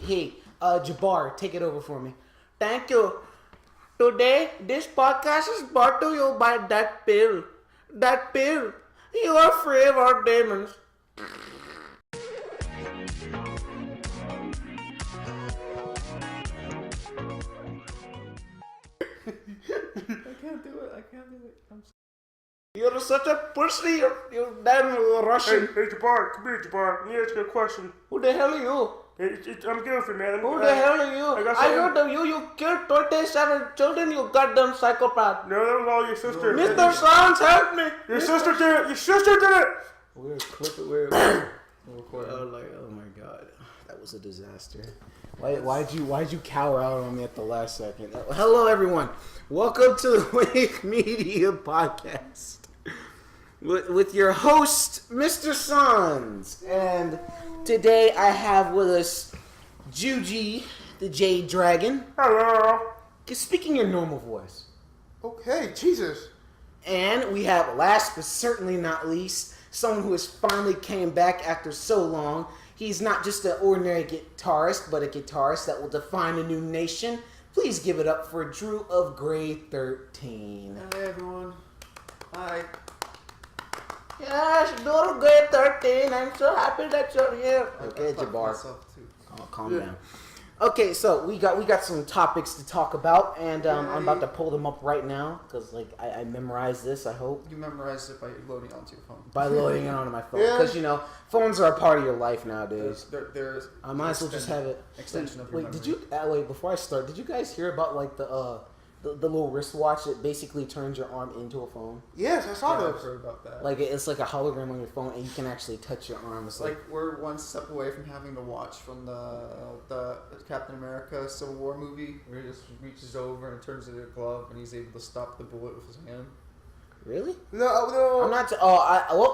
Jabbar, take it over for me. Thank you. Today, this podcast is brought to you by that pill. That pill. Your favorite demons. I can't do it. I'm sorry. You're such a pussy. You're damn Russian. Hey, Jabbar, come here, Jabbar. Let me ask you a question. Who the hell are you? I'm Guilford, man. Who the hell are you? I heard of you. You killed 27 children, you goddamn psychopath. No, that was all your sister. Mr. Sans, help me. Your sister did it. Your sister did it. We're clip it. We're recording. Oh my god, that was a disaster. Why'd you cower out on me at the last second? Hello, everyone. Welcome to the Wake Media Podcast with your host, Mr. Sans. And today I have with us Juji, the Jade Dragon. Hello. Speaking your normal voice. Okay, Jesus. And we have, last but certainly not least, someone who has finally came back after so long. He's not just an ordinary guitarist, but a guitarist that will define a new nation. Please give it up for Drew of Grade13. Hey everyone. Hi. Yes, Drew of Grade13. I'm so happy that you're here. Okay, Jabbar. Oh, calm down. Okay, so we got some topics to talk about, and I'm about to pull them up right now because I memorized this. I hope you memorized it by loading it onto your phone. By loading it onto my phone, because phones are a part of your life nowadays. There's I might as well just have it. Extension of your memory. Did you wait before I start? Did you guys hear about the little wristwatch that basically turns your arm into a phone? Yes, I saw I've those. heard about that. It's like a hologram on your phone, and you can actually touch your arm. It's like we're one step away from having the watch from the Captain America Civil War movie, where he just reaches over and turns it into a glove, and he's able to stop the bullet with his hand. Really? No. I'm not.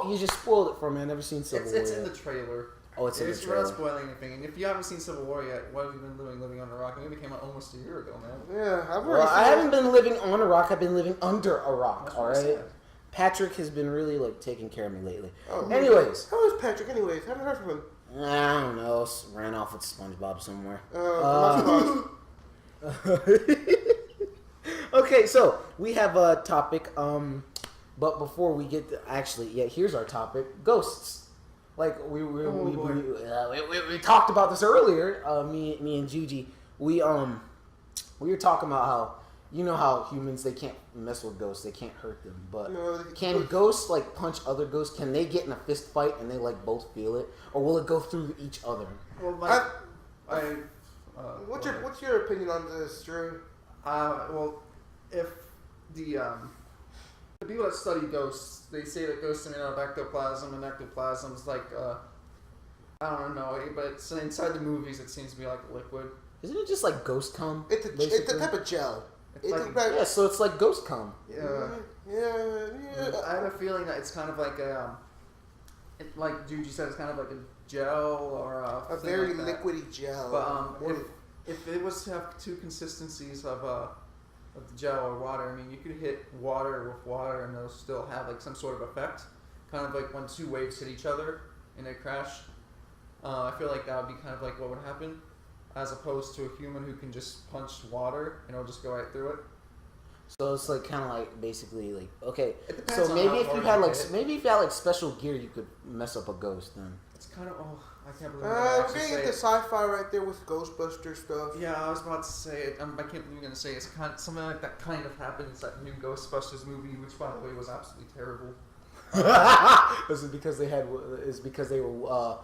You just spoiled it for me. I've never seen Civil War. It's in the trailer. Oh, it's in the trailer. We're not spoiling anything. And if you haven't seen Civil War yet, what have you been doing living on a rock? It came out almost a year ago, man. Yeah, I haven't been living on a rock. I've been living under a rock. That's all right. sad. Patrick has been really taking care of me lately. Oh, anyways, how is Patrick? Anyways, haven't heard from him. I don't know. Ran off with SpongeBob somewhere. Okay, so we have a topic. But before we get to here's our topic: ghosts. We talked about this earlier. Me and Juji, we were talking about how humans, they can't mess with ghosts, they can't hurt them. But can ghosts punch other ghosts? Can they get in a fist fight and they both feel it, or will it go through each other? Well, what's your opinion on this, Drew? If the people that study ghosts, they say that ghosts are made out of ectoplasm, and ectoplasm is I don't know, but it's inside the movies. It seems to be like a liquid. Isn't it just ghost cum? It's a type of gel. So it's like ghost cum. Yeah. I have a feeling that it's kind of like like Juji said, it's kind of like a gel or a very liquidy gel. But if it was to have two consistencies of the gel or water, I mean, you could hit water with water and they'll still have some sort of effect. Kind of like when two waves hit each other and they crash. I feel like that would be kind of like what would happen, as opposed to a human who can just punch water and it'll just go right through it. So it's kind of basically okay. It depends so on maybe how if you hard had maybe if you had special gear, you could mess up a ghost then. It's kind of I can't believe we're getting into sci-fi right there with Ghostbuster stuff. Yeah, I was about to say it. I can't believe you're gonna say it's kind of, something like that kind of happens. That new Ghostbusters movie, which by the way was absolutely terrible. Is it because they were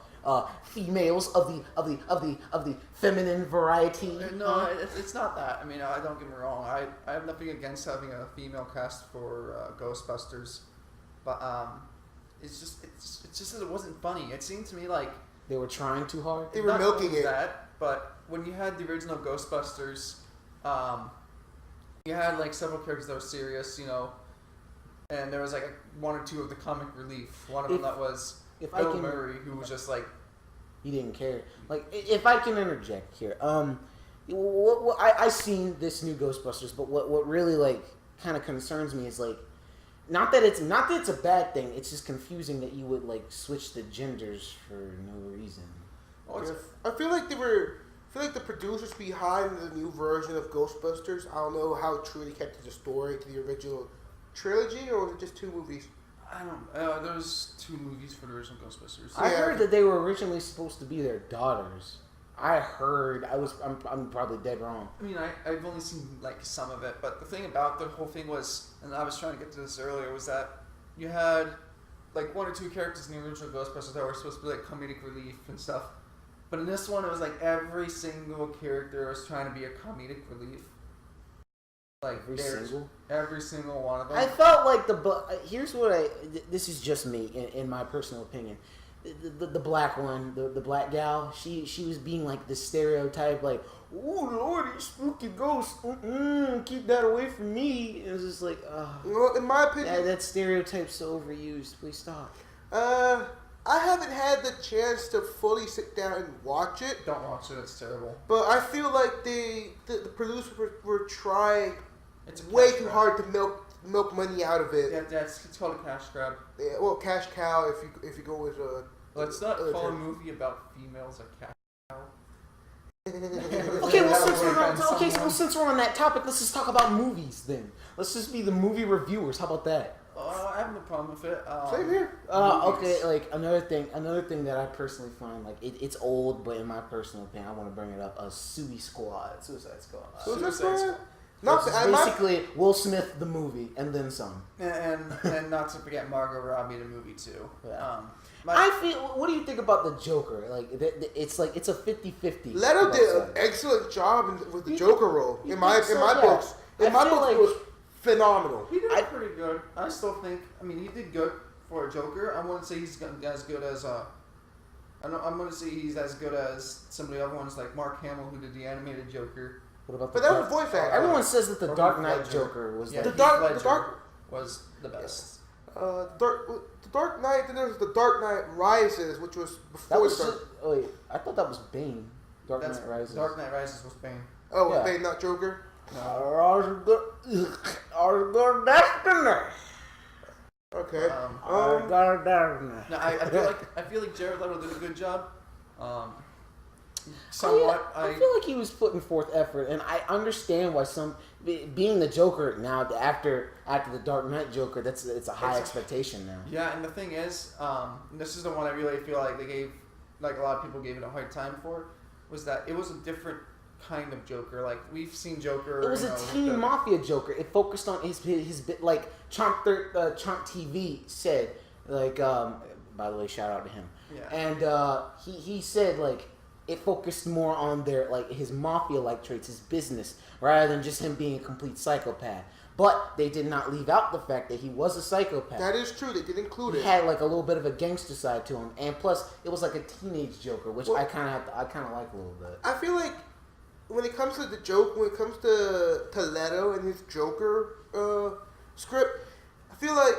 females of the feminine variety? No, it's not that. I mean, don't get me wrong. I have nothing against having a female cast for Ghostbusters, but it's just that it wasn't funny. It seemed to me like they were trying too hard. They were milking it. But when you had the original Ghostbusters, you had several characters that were serious, and there was one or two of the comic relief. One of them that was Bill Murray, who was just he didn't care. If I can interject here, I seen this new Ghostbusters, but what really kind of concerns me is not that it's a bad thing. It's just confusing that you would switch the genders for no reason. I feel like they were I feel like the producers behind the new version of Ghostbusters, I don't know how true they kept to the story to the original trilogy, or was it just 2 movies? I don't. There's 2 movies for the original Ghostbusters. I heard that they were originally supposed to be their daughters. I heard. I'm probably dead wrong. I mean, I've only seen like some of it, but the thing about the whole thing was, and I was trying to get to this earlier, was that you had like 1 or 2 characters in the original Ghostbusters that were supposed to be like comedic relief and stuff. But in this one, it was like every single character was trying to be a comedic relief. Like every single one of them. I felt like here's what this is just me in my personal opinion. The black one, the black gal, she was being like the stereotype, like, "Ooh, lordy, spooky ghost, keep that away from me." It was just like, well, in my opinion, that stereotype's so overused. Please stop. I haven't had the chance to fully sit down and watch it. Don't watch it; it's terrible. But I feel like the producers were trying way too hard to milk money out of it. Yeah, it's called a cash grab. Yeah, well, cash cow if you go with let's not call a movie about females a cash cow. Okay, well, since we're on that topic, let's just talk about movies then. Let's just be the movie reviewers. How about that? I have no problem with it. Same here. Okay, like another thing that I personally find, like it's old, but in my personal opinion, I want to bring it up. Suicide Squad. Suicide Squad. Basically, Will Smith the movie, and then some. And not to forget Margot Robbie the movie too. Yeah. I feel. What do you think about the Joker? Like, it's a 50-50. Leto did an excellent job with the Joker role. In my books, it was phenomenal. He did pretty good. I still think. I mean, he did good for a Joker. I wouldn't say he's as good as I'm gonna say he's as good as some of the other ones like Mark Hamill, who did the animated Joker. What about but that was voice acting. Everyone says that the Dark Knight Joker was the Dark was the best. The Dark Knight. Then there was the Dark Knight Rises, which was before. Wait, I thought that was Bane. Dark Knight Rises. Dark Knight Rises was Bane. Oh, was Bane not Joker? No. Our good destiny. Okay. No, I feel like Jared Leto did a good job. Somewhat. I feel like he was putting forth effort, and I understand why being the Joker now after the Dark Knight Joker, it's a high expectation now. Yeah, and the thing is, this is the one I really feel like they gave, like a lot of people gave it a hard time for, was that it was a different kind of Joker. Like we've seen Joker. It was a teen mafia Joker. It focused on his bit, like ChompTV said. Like, by the way, shout out to him. Yeah. And he said like it focused more on his mafia-like traits, his business, rather than just him being a complete psychopath. But they did not leave out the fact that he was a psychopath. That is true. They did include it. He had like a little bit of a gangster side to him, and plus it was like a teenage Joker, which I kind of like a little bit. I feel like when it comes to the joke, when it comes to Leto and his Joker script, I feel like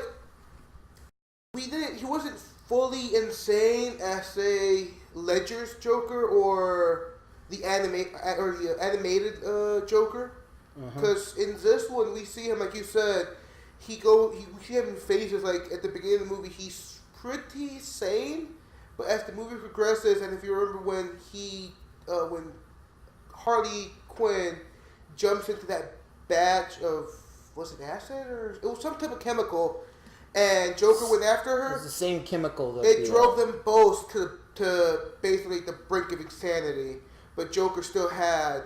he wasn't fully insane as say Ledger's Joker or the animated Joker. Because in this one, we see him, like you said, we see him in phases. Like at the beginning of the movie, he's pretty sane, but as the movie progresses, and if you remember when Harley Quinn jumps into that batch of, was it acid or it was some type of chemical, and Joker went after her. It was the same chemical. It drove them both to basically the brink of insanity, but Joker still had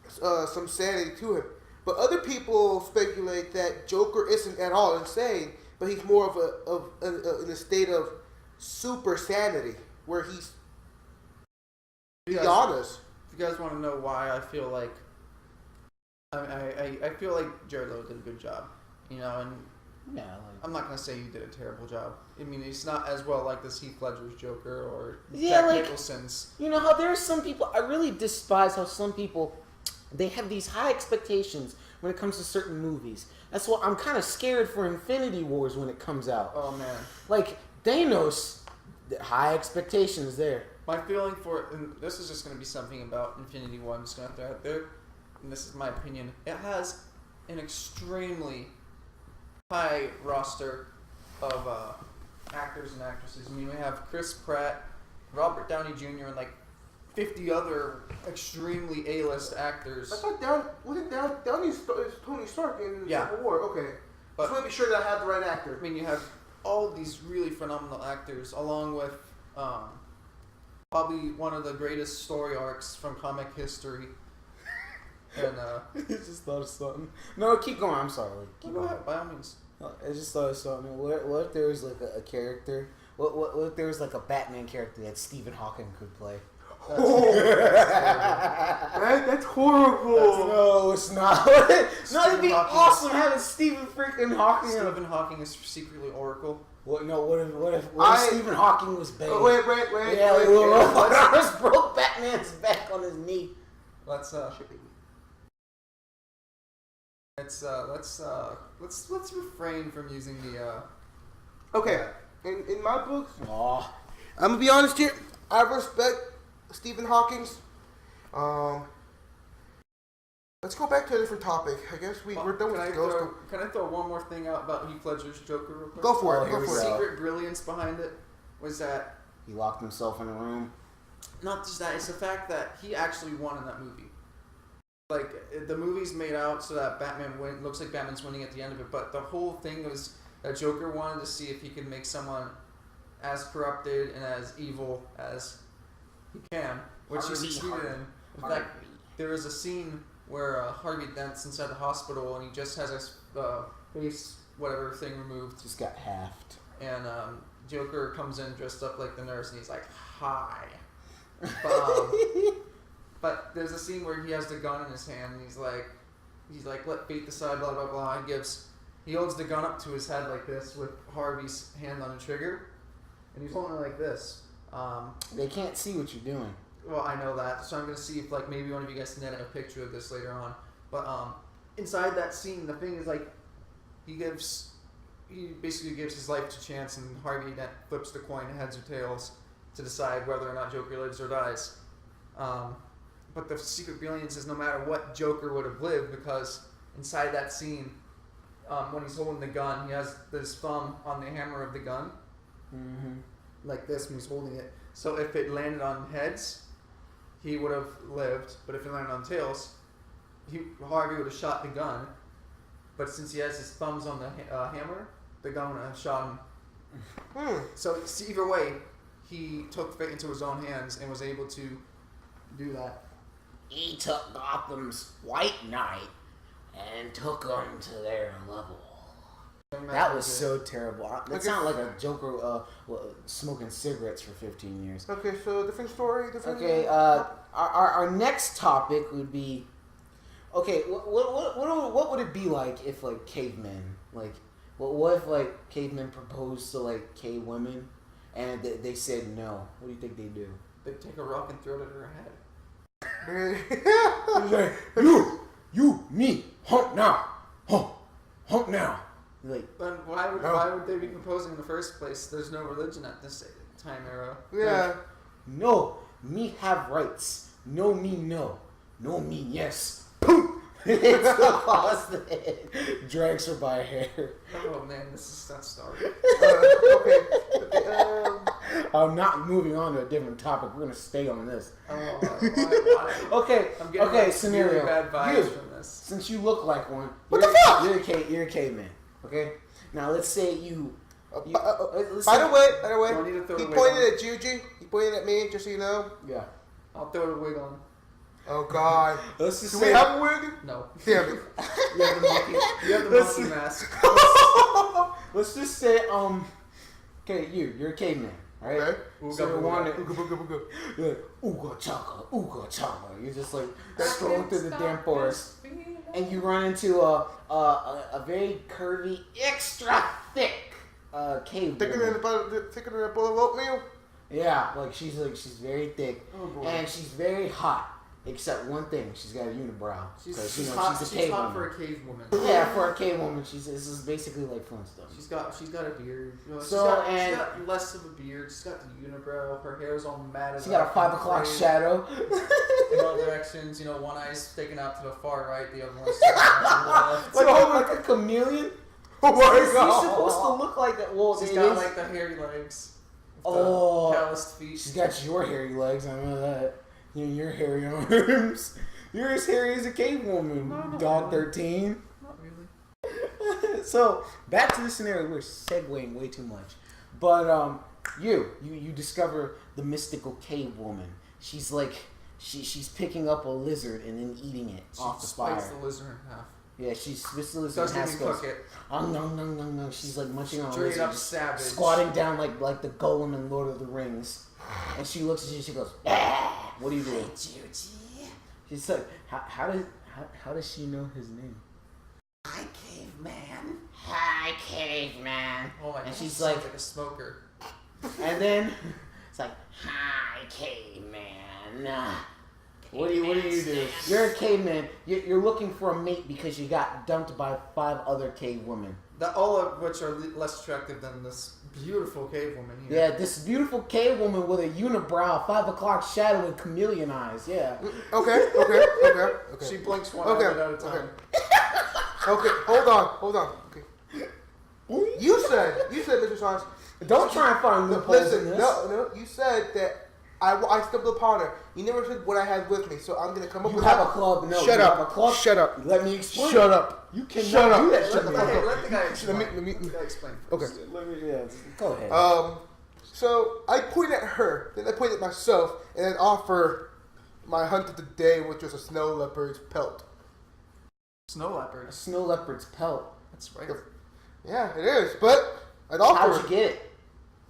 some sanity to him. But other people speculate that Joker isn't at all insane, but he's more of in a state of super sanity, where he's honest. If you guys want to know why I feel like I feel like Jared Leto did a good job, and yeah, I'm not gonna say he did a terrible job. I mean, he's not as well like this Heath Ledger's Joker or Jack Nicholson's. You know how there are some people, I really despise how some people, they have these high expectations when it comes to certain movies. That's why I'm kind of scared for Infinity Wars when it comes out. Oh man, like Thanos, high expectations there. My feeling for, and this is just going to be something about Infinity War, I'm just going to throw out there, and this is my opinion, it has an extremely high roster of actors and actresses. I mean, we have Chris Pratt, Robert Downey Jr., and like 50 other extremely A-list actors. I thought Downey's Tony Stark in Yeah. Civil War. Okay. But, Just want to be sure that I have the right actor. I mean, you have all these really phenomenal actors, along with probably one of the greatest story arcs from comic history. And You just thought of something. No, keep going. I'm sorry. Keep go going. ahead, by all means. I just thought of something. What if there was like a character? What if there was like a Batman character that Stephen Hawking could play? That's horrible. No, it's not. No, it'd be awesome having Stephen freaking Hawking. Stephen Hawking is secretly Oracle. What if Stephen Hawking was Bane? Wait. Yeah, like little robot broke Batman's back on his knee. Let's refrain from using the Okay. In my books, Aw. I'm gonna be honest here. I respect Stephen Hawking's. Let's go back to a different topic. I guess we're done with Ghost. Can I throw one more thing out about Heath Ledger's Joker real quick? Go for it. Here we The go. secret brilliance behind it was that He locked himself in a room. not just that, it's the fact that he actually won in that movie. Like, the movie's made out so that looks like Batman's winning at the end of it, but the whole thing was that Joker wanted to see if he could make someone as corrupted and as evil as he can, which he succeeded in. In fact, there is a scene where Harvey Dent's inside the hospital and he just has his face, whatever thing removed. Just got halved. And Joker comes in dressed up like the nurse and he's like, hi. But there's a scene where he has the gun in his hand and he's like, let fate decide, blah, blah, blah. He holds the gun up to his head like this with Harvey's hand on the trigger. And he's holding it like this. They can't see what you're doing. Well, I know that. So I'm going to see if like maybe one of you guys can edit a picture of this later on. But inside that scene, the thing is like, he basically gives his life to chance and Harvey Dent flips the coin heads or tails to decide whether or not Joker lives or dies. But the secret brilliance is no matter what Joker would have lived, because inside that scene, when he's holding the gun, he has his thumb on the hammer of the gun, like this when he's holding it. So if it landed on heads, he would have lived. But if it landed on tails, Harvey would have shot the gun. But since he has his thumbs on the hammer, the gun would have shot him. So either way, he took fate into his own hands and was able to do that. He took Gotham's White Knight and took them to their level. That was so terrible. That sounded like a Joker smoking cigarettes for 15 years. Okay, so different story. Okay, our next topic would be, okay, what would it be like if like cavemen, like what if like cavemen proposed to like cave women and they said no? What do you think they do? They'd take a rock and throw it at her head. You, me, hump now, hump now. Like, Then why would they be proposing in the first place? There's no religion at this time era. Yeah. like, no, me have rights. No, me no. No, me yes. Boom! It's across the head. Drags her by hair. Oh man, this is that story. Okay. I'm not moving on to a different topic. We're gonna stay on this. Why? Okay. I'm getting Okay. like, Scenario. really bad vibes You, from this. since you look like one, What the fuck? You're a caveman. Okay. Now let's say you. By the way, Don't need to throw he the wig pointed on. at Juju. He pointed at me, just so you know. Yeah. I'll throw the wig on. Oh God. Let's just Do say. we have a wig? No. Damn it. You have the monkey. You have the monkey mask. Let's just say Okay, you're a caveman, all right? Okay. So you're wandering. Ooga booga booga. You're like ooga chaka. You're just like strolling through the damn forest, and you run into a very curvy, extra thick cave. Thicker than a bowl of oatmeal. Yeah, like she's very thick, Oh boy. and she's very hot. Except one thing, she's got a unibrow. She's 'cause, hot. she's a She's cave hot woman. for a cave woman. Yeah, for a cave woman, this is basically like Flintstones. She's got a beard. You know, So, she's got less of a beard. She's got the unibrow. Her hair's all matted. She got a 5 o'clock shadow. in all directions. You know, one eye's sticking out to the far right, the other one's sticking out to the left. Like a chameleon. Oh my She's God. supposed to look like that. Well, She's it got is- like the hairy legs. Oh. The calloused feet. She's got your hairy legs. I know that. Your hairy arms. You're as hairy as a cave woman, dog 13. Not really. So back to the scenario. We're segueing way too much, but you discover the mystical cave woman. She's like she's picking up a lizard and then eating it off the fire. Splits the lizard in half. Yeah, she splits the lizard in Doesn't half. even cook it. Oh no. She's like munching on a Straight lizard, up savage. squatting down like the golem in Lord of the Rings. And she looks at you. She goes, "Ah, what do you do?" She's like, "How does she know his name?" Hi, caveman. Hi, caveman. Oh my god. And she's sounds like a smoker. And then it's like, "Hi, caveman. What do you do? You're a caveman. You're looking for a mate because you got dumped by 5 other cave women. All of which are less attractive than this beautiful cave woman here. Yeah, this beautiful cave woman with a unibrow, 5 o'clock shadow, and chameleon eyes. Yeah. Okay. She blinks one eyelid at a time. Okay, hold on. Okay. You said, Mr. Science. Don't try and find loopholes Listen, in this. no. You said that I stumbled upon her. You never said what I had with me, so I'm gonna come up You with. have a club. No. Shut you up. have a club. Shut up. Let me explain. Shut up. You cannot Shut up. do that shit. Let the guy explain. Let me. Let the guy explain. Okay. Go ahead. So I point at her, then I point at myself, and then offer my hunt of the day, which was a snow leopard's pelt. Snow leopard. A snow leopard's pelt. That's right. Yeah, it is. But I'd offer. How'd you get it?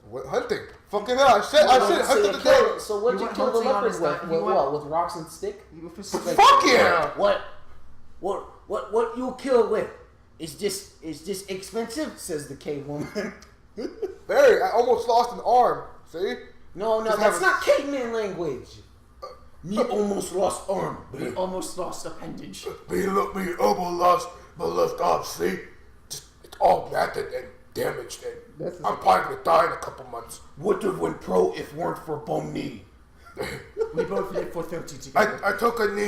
What hunting? Fucking hell! I said hunt of the day. So what'd you kill the leopard with? With rocks and stick? Fuck yeah! What you kill it with? Is this expensive? Says the cave woman. Barry, I almost lost an arm. See? No, that's not caveman language. Me almost lost arm. We almost lost appendage. Me almost lost my left arm. See? Just it's all matted and damaged, and I'm probably gonna die in a couple months. Would have went pro if weren't for bum knee. We both lived for 30 together. I took an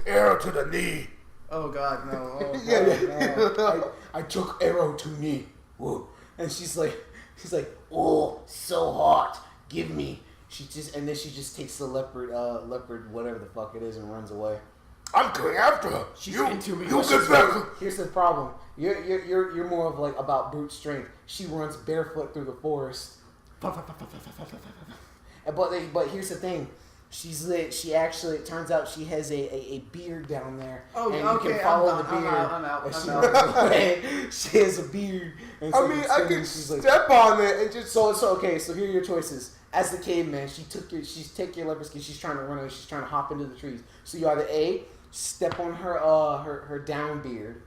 arrow to the knee. Oh god, no. Oh, Yeah. I took arrow to knee. Whoa. And she's like, oh, so hot. Give me. And then she just takes the leopard, whatever the fuck it is, and runs away. I'm going after her. She's into me. You get back. Here's the problem. You're more of like about brute strength. She runs barefoot through the forest. But here's the thing. She's lit. She actually, it turns out she has a beard down there. Oh, and okay. You can follow the beard. I'm out. She has a beard. And I mean, I can step on it and just. So okay. So here are your choices. As the caveman, she's take your leopard skin. She's trying to run away. She's trying to hop into the trees. So you either A, step on her down beard.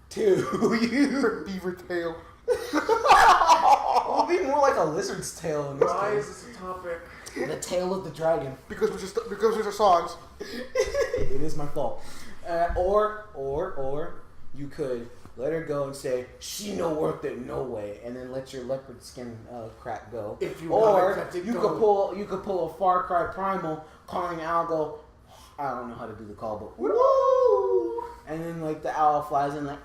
2, you Her beaver tail. it would be more like a lizard's tail in this Why case. is this a topic? The tail of the dragon. Because there's a songs. It is my fault. Or you could let her go and say, she no worth it, no way, and then let your leopard skin crap go. If you or want it, you could pull a Far Cry Primal, calling owl, go, I don't know how to do the call, but woo! And then like the owl flies in like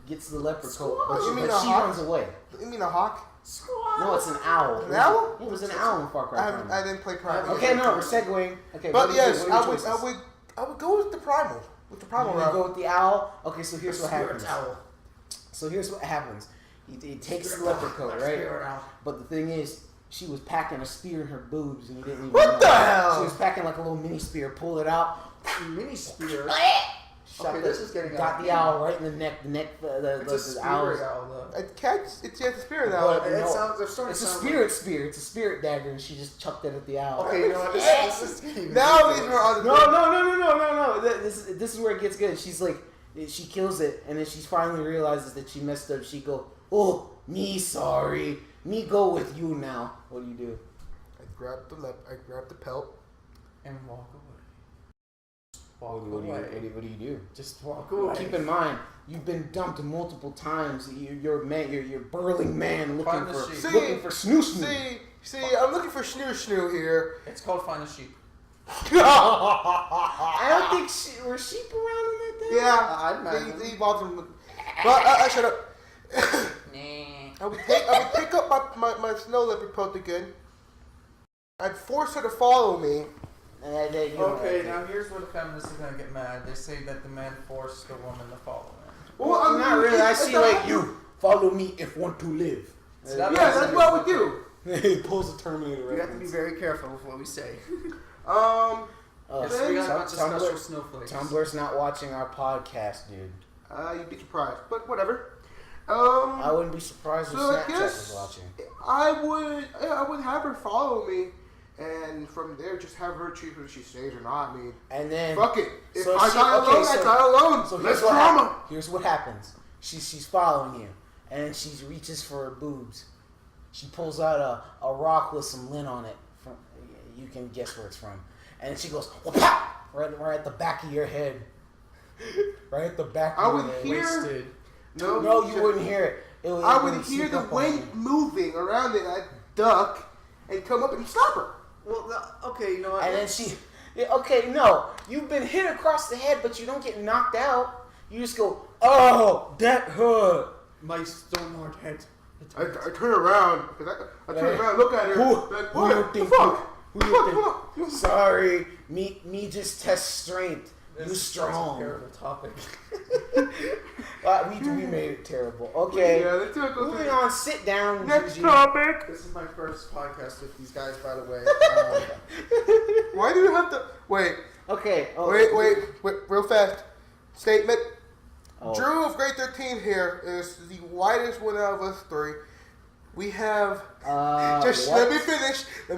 gets the leopard coat, but she runs away. You mean a hawk? No, it's an owl. An owl? It was an owl in Far Cry Primal. I didn't play Primal. Okay, no, we're segueing. Okay, But yes, I would go with the Primal. With the Primal route. Go with the owl. Okay, so here's what happens. Owl. So here's what happens. He takes the leopard coat, right? But the thing is, she was packing a spear in her boobs, and you didn't even know. What the hell? She was packing like a little mini spear. Pulled it out. Mini spear. Shot this is getting got the owl right in the neck. It's a owl. spirit owl, though. It's the spirit owl. It sounds. They're starting It's to a sound spirit spear. It's a spirit dagger, and she just chucked it at the owl. Okay, you know what? This is getting Now ridiculous. these are on the No. This is where it gets good. She's like, she kills it, and then she finally realizes that she messed up. She go, oh, me sorry. Me go with you now. What do? I grab the pelt. And walk away. What do you do? Just walk away. Keep in mind, you've been dumped multiple times. You're a man. You're a burling man looking for snoo. See, I'm looking for snoo here. It's called Find a Sheep. I don't think were sheep around in that thing. Yeah, I'd imagine. they evolved them. But shut up. I would pick up my snow leopard pelt again. I'd force her to follow me, Okay, now here's where the feminists are gonna get mad. They say that the man forced the woman to follow him. Well, I'm not really. I see like you follow me if want to live. So that's what we do. He pulls the Terminator. We have to be very careful with what we say. Then, we got a bunch of special snowflakes. Tumblr's not watching our podcast, dude. You'd be surprised, but whatever. I wouldn't be surprised if so Snapchat was watching. I would have her follow me, and from there just have her choose whether she stays or not. I mean, and then fuck it. If so I die alone, I die alone. So Less drama. Here's what happens. She's following you, and she reaches for her boobs. She pulls out a rock with some lint on it. You can guess where it's from. And she goes, pop! Right at the back of your head. Right at the back of your head. Wasted. No, you wouldn't hear it. I would hear the wind moving around it. I'd duck and come up and stop her. Well, okay, you know what? And then you've been hit across the head, but you don't get knocked out. You just go, oh, that hurt. My stone hard head. I turn around. I turn around, look at her. Who you think? Who you think? Sorry, me just test strength. You strong. That's a terrible topic. We made it terrible. Okay. Yeah, let's go. Moving on. Sit down. Next Gigi. topic. This is my first podcast with these guys, by the way. Why do you have to wait? Okay. Wait, real fast. Statement. Oh. Drew of Grade13 here is the whitest one out of us three. We have let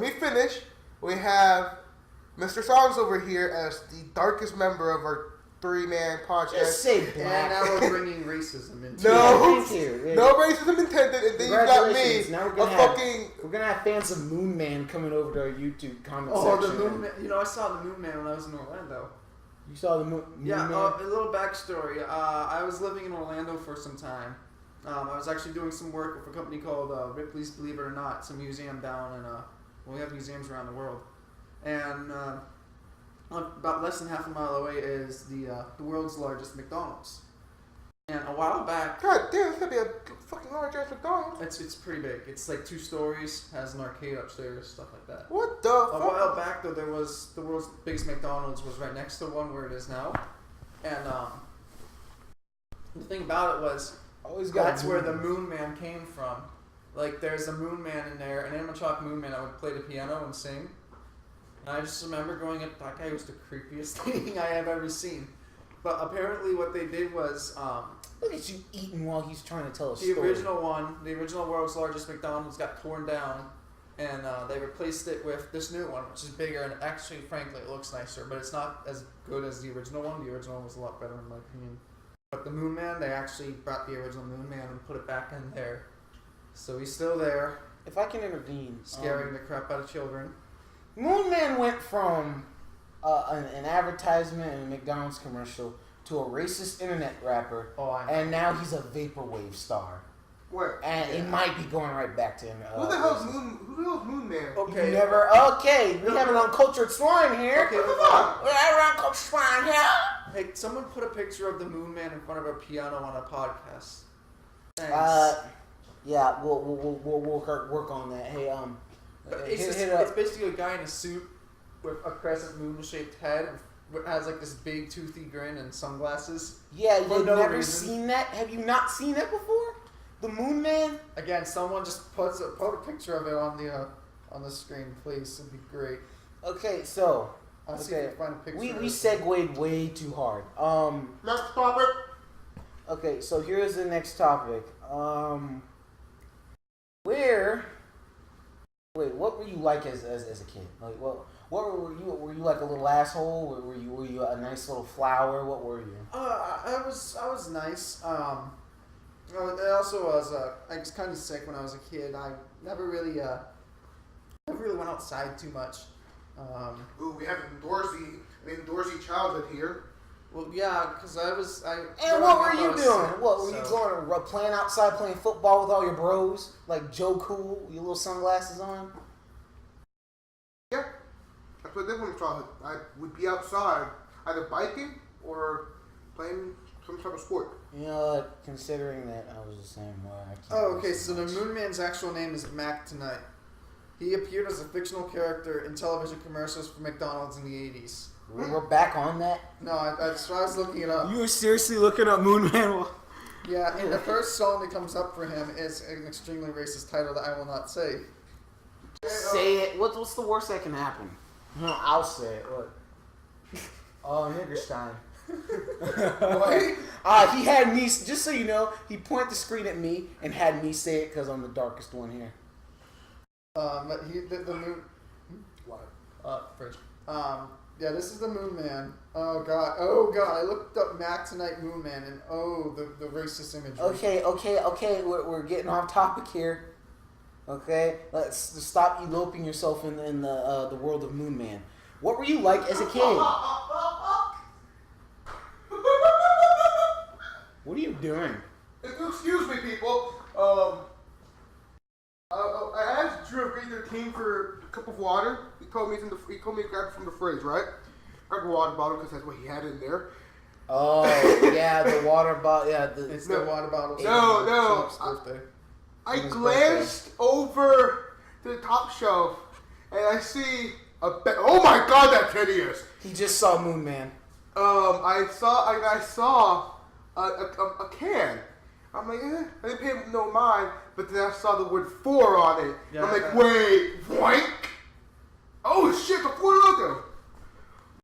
me finish. We have Mr. Songs over here as the darkest member of our 3-man podcast. Just say And black. now we're bringing racism into No, no racism intended. And then you got me. Now we're gonna have fans of Moon Man coming over to our YouTube comment section. The Moon Man. You know, I saw the Moon Man when I was in Orlando. You saw the Moon Yeah, Man? a little backstory. I was living in Orlando for some time. I was actually doing some work with a company called Ripley's Believe It or Not. It's a museum down in, we have museums around the world. And about less than half a mile away is the world's largest McDonald's. And a while back... God damn, it's gonna be a fucking large ass McDonald's. It's pretty big. It's like 2 stories, has an arcade upstairs, stuff like that. What the A fuck? while back, though, there was the world's biggest McDonald's was right next to one where it is now. And the thing about it was, that's where the Moon Man came from. Like, there's a Moon Man in there, an animatronic Moon Man that would play the piano and sing. And I just remember growing up, that guy was the creepiest thing I have ever seen. But apparently what they did was... Look at you eating while he's trying to tell a story. story. The original world's largest McDonald's got torn down, and they replaced it with this new one, which is bigger, and actually, frankly, it looks nicer, but it's not as good as the original one. The original one was a lot better, in my opinion. But the Moon Man, they actually brought the original Moon Man and put it back in there. So he's still there. If I can intervene. Scaring the crap out of children. Moon Man went from an advertisement in a McDonald's commercial to a racist internet rapper, and now he's a vaporwave star. Where? And it might be going right back to him. Who the hell's Moon Man? Okay. We have an uncultured swine here. Okay, what the fuck? We have an uncultured swine here. Hey, someone put a picture of the Moon Man in front of a piano on a podcast. Thanks. Yeah, we'll work on that. Hey, it's basically a guy in a suit with a crescent moon-shaped head. It has like this big toothy grin and sunglasses. Yeah, you've never reason. seen that? Have you not seen that before? The Moon Man? Again, someone just put a picture of it on the screen, please. It'd be great. Okay, so I'll see if I can find a picture. We segued way too hard. Next topic. Okay, so here's the next topic. What were you like as a kid? Like, what were you? Were you like a little asshole? Were you a nice little flower? What were you? I was nice. I also was I was kind of sick when I was a kid. I never really went outside too much. Ooh, we have an outdoorsy childhood here. Well, yeah, because I. And what were you doing? What were you going playing outside, playing football with all your bros, like Joe Cool, your little sunglasses on? Yeah, that's what I did when I was childhood. I would be outside, either biking or playing some type of sport. You know, considering that I was the same way. Okay, so the Moon Man's actual name is Mac Tonight. He appeared as a fictional character in television commercials for McDonald's in the 80s. We're back on that? No, I was looking it up. You were seriously looking up Moon Man? Yeah, and the first song that comes up for him is an extremely racist title that I will not say. Say it. What's the worst that can happen? No, I'll say it. What? Oh, Niggerstein. What? He had me, just so you know, he pointed the screen at me and had me say it because I'm the darkest one here. The moon. What? Fridge. Yeah, this is the Moon Man. Oh god, I looked up Mac Tonight Moon Man and the racist imagery. Okay. We're getting off topic here. Okay, let's stop eloping yourself in the world of Moon Man. What were you like as a kid? What are you doing? Excuse me, people. I asked Drew of Grade13 for a cup of water. He told me to grab it from the fridge, right? Grab a water bottle because that's what he had in there. Oh yeah, the water bottle. Yeah, it's the water bottle. No. Birthday. I glanced over to the top shelf and I see oh my god, that's hideous! He just saw Moon Man. I saw a can. I'm like, I didn't pay no mind, but then I saw the word 4 on it. Yeah, I'm like, wait, blank? Oh shit, the 4 logo.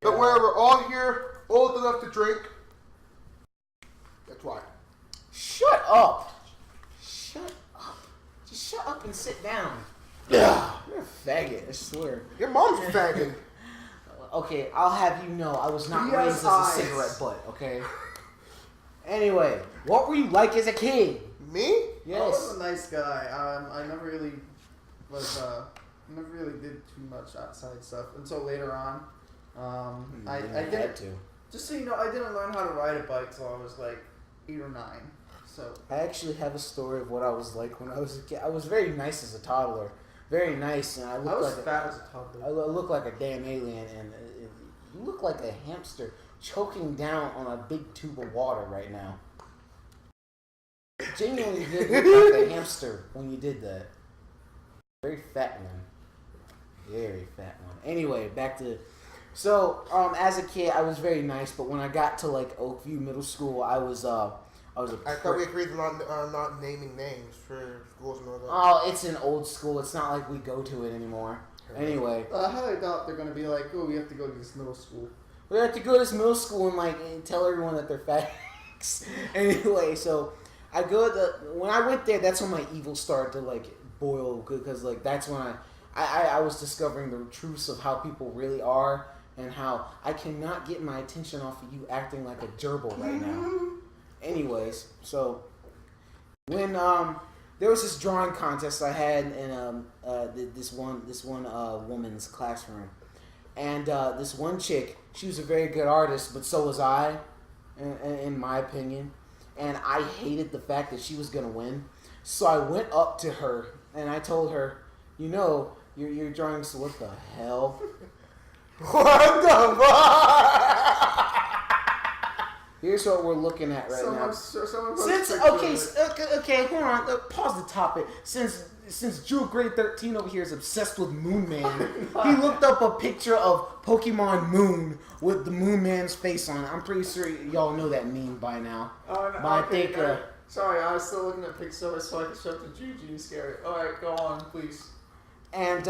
But where we're all here, old enough to drink. That's why. Shut up. Shut up. Just shut up and sit down. Yeah, you're a faggot, I swear. Your mom's a faggot. Okay, I'll have you know I was not raised as a cigarette butt, okay? Anyway, what were you like as a kid? Me? Yes. I was a nice guy. I never really did too much outside stuff until later on. I did. Just so you know, I didn't learn how to ride a bike till I was like 8 or 9. So I actually have a story of what I was like when I was a kid. I was very nice as a toddler. Very nice, and I was like fat as a toddler. I looked like a damn alien, and you look like a hamster choking down on a big tube of water right now. Genuinely did look like a hamster when you did that. Very fat one. Very fat one. Anyway, back to... So, as a kid, I was very nice, but when I got to, like, Oakview Middle School, I thought we agreed on not naming names for schools and all that. Oh, it's an old school. It's not like we go to it anymore. Anyway. I highly doubt they're going to be like, oh, we have to go to this middle school. We have to go to this middle school and tell everyone that they're fat. Anyway, so when I went there, that's when my evil started to, like, boil, because, like, that's when I was discovering the truths of how people really are and how I cannot get my attention off of you acting like a gerbil right now. Anyways, so when there was this drawing contest I had in this one woman's classroom, and this one chick, she was a very good artist, but so was I, in my opinion, and I hated the fact that she was gonna win. So I went up to her and I told her, you know, your drawing. So what the hell? What the fuck? Here's what we're looking at right now. Okay, hold on. Pause the topic. Since Drew Grade 13 over here is obsessed with Moon Man, he looked up a picture of Pokemon Moon with the Moon Man's face on it. I'm pretty sure y'all know that meme by now. Oh, no, but okay, I think. Sorry, I was still looking at pictures of it so I could show it to Juju and scare it. All right, go on, please. And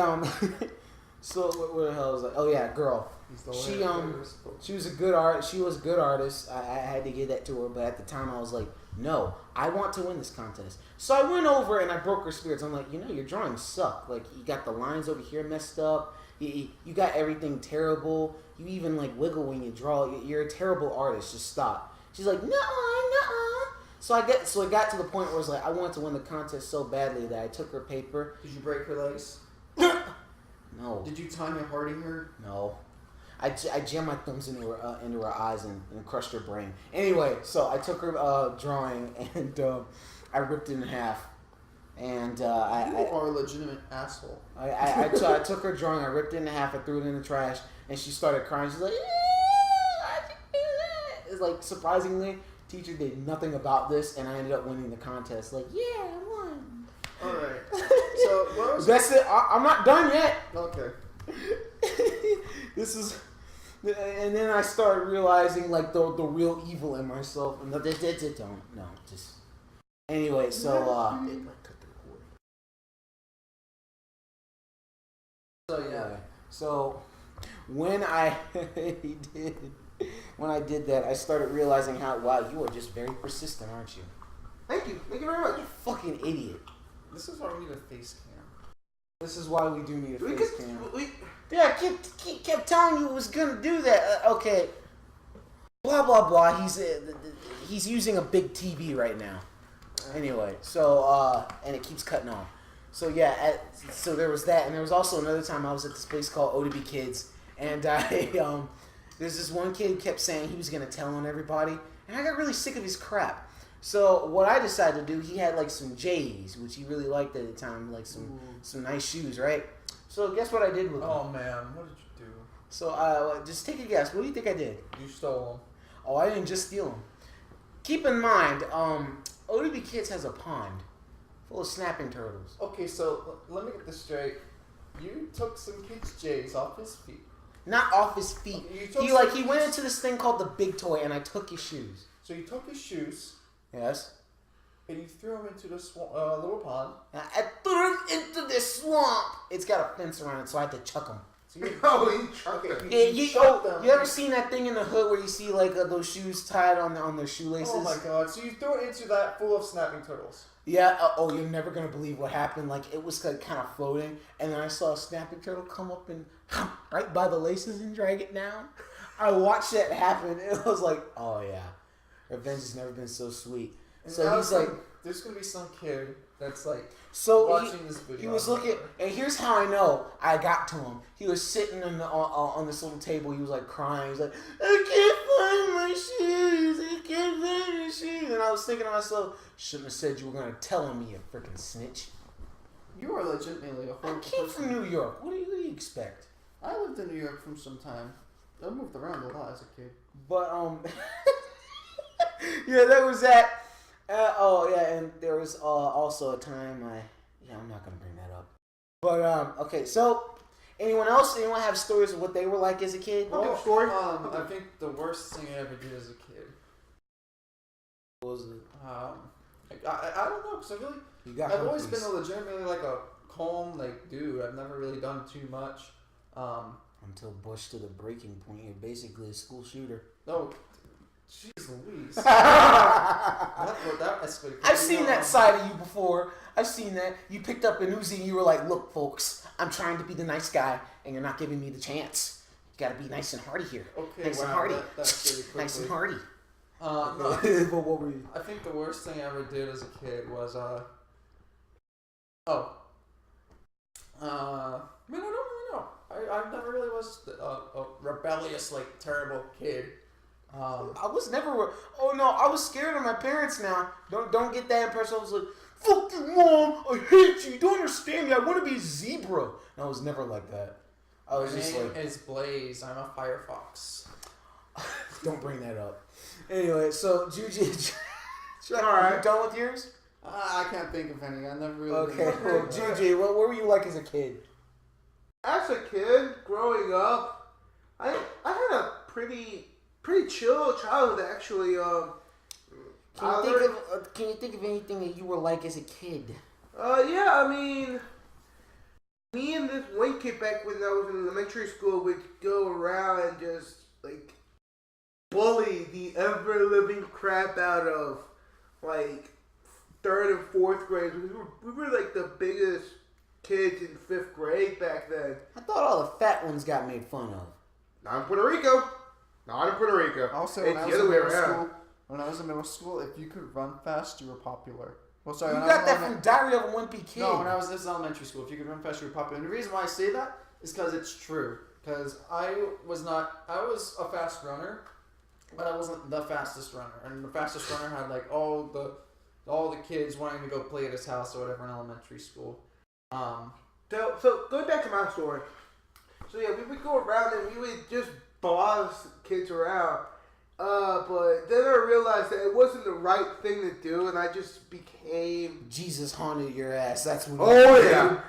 so what the hell is that? Oh yeah, girl. She was a good artist. She was a good artist. I had to give that to her, but at the time I was like, no, I want to win this contest. So I went over and I broke her spirits. I'm like, you know, your drawings suck. Like, you got the lines over here messed up. You got everything terrible. You even like wiggle when you draw. You're a terrible artist. Just stop. She's like, no. So I got to the point where it was like I wanted to win the contest so badly that I took her paper. Did you break her legs? No. Did you Tanya Harding her? No. I jammed my thumbs into her eyes and crushed her brain. Anyway, so I took her drawing and I ripped it in half. And you are a legitimate asshole. I took her drawing, I ripped it in half, I threw it in the trash, and she started crying. She's like, I can do that. It's like, surprisingly, teacher did nothing about this, and I ended up winning the contest. Like, yeah, I won. All right. So what was That's it. I'm not done yet. Okay. This is, and then I started realizing like the real evil in myself. And just anyway. So yeah. So when I did that, I started realizing how you are just very persistent, aren't you? Thank you very much. You fucking idiot. This is why we need a face cam. This is why we do need a face cam. We Yeah, I kept telling you it was gonna do that. Okay. Blah blah blah. He's using a big TV right now. Anyway, so and it keeps cutting off. So yeah, so there was that, and there was also another time I was at this place called ODB Kids, and there's this one kid who kept saying he was gonna tell on everybody, and I got really sick of his crap. So what I decided to do, he had like some J's, which he really liked at the time, like some nice shoes, right? So guess what I did with them? Oh man, what did you do? So just take a guess. What do you think I did? You stole them. Oh, I didn't just steal them. Keep in mind, ODB Kids has a pond full of snapping turtles. Okay, so let me get this straight. You took some kid's J's off his feet. Not off his feet. Okay, He went into this thing called the Big Toy, and I took his shoes. So you took his shoes. Yes. And you threw him into the little pond. I threw him into the swamp. It's got a fence around it, so I had to chuck him. So you, you chucked okay, them. Yeah, them. you ever seen that thing in the hood where you see like those shoes tied on their shoelaces? Oh my god! So you threw it into that full of snapping turtles. Yeah. You're never gonna believe what happened. Like it was like kind of floating, and then I saw a snapping turtle come up and right by the laces and drag it down. I watched that happen. It was like, oh yeah, revenge has never been so sweet. And so he's like, there's gonna be some kid that's like so watching this video. He was looking, and here's how I know I got to him. He was sitting on this little table. He was like crying. He's like, I can't find my shoes. I can't find my shoes. And I was thinking to myself, shouldn't have said you were gonna tell on me, you freaking snitch. You are legitimately a horrible I came person. from New York. What do you expect? I lived in New York for some time. I moved around a lot as a kid. But yeah, there was that. And there was also a time I'm not gonna bring that up. But okay, so anyone have stories of what they were like as a kid? Well, story. I think the worst thing I ever did as a kid. What was it? I don't know, because I feel like I've always been legitimately like a calm dude. I've never really done too much. Until Bush to the breaking point, you're basically a school shooter. No, jeez Louise. that escalated. I've seen that side of you before. I've seen that. You picked up an Uzi and you were like, look, folks, I'm trying to be the nice guy, and you're not giving me the chance. You gotta be nice and hearty here. Okay, nice and hearty. Nice and hearty. No, But what were you? I think the worst thing I ever did as a kid was man, I don't really know. I never really was a rebellious, terrible kid. I was never. Oh no, I was scared of my parents. Now, don't get that impression. I was like, "Fuck you, mom! I hate you. You don't understand me. I want to be a zebra." And I was never like that. I was My just name like, is Blaze. I'm a firefox. don't bring that up. Anyway, so Juji, All right. you done with yours? I can't think of any. I never really. Okay, well, Juji, what were you like as a kid? As a kid, growing up, I had a pretty chill childhood actually. Can you think of anything that you were like as a kid? Yeah, I mean, me and this one kid back when I was in elementary school would go around and just bully the ever living crap out of third and fourth grade. We were the biggest kids in 5th grade back then. I thought all the fat ones got made fun of. Not in Puerto Rico. Not in Puerto Rico. Also, it's the other way around. When I was in middle school, if you could run fast, you were popular. Well, sorry, You got that from Diary of a Wimpy Kid. No, this is elementary school. If you could run fast, you were popular. And the reason why I say that is because it's true. Because I was a fast runner, but I wasn't the fastest runner. And the fastest runner had all the kids wanting to go play at his house or whatever in elementary school. So going back to my story. So yeah, we would go around and we would just boss kids around. But then I realized that it wasn't the right thing to do, and I just became... Jesus haunted your ass. That's what. Oh yeah.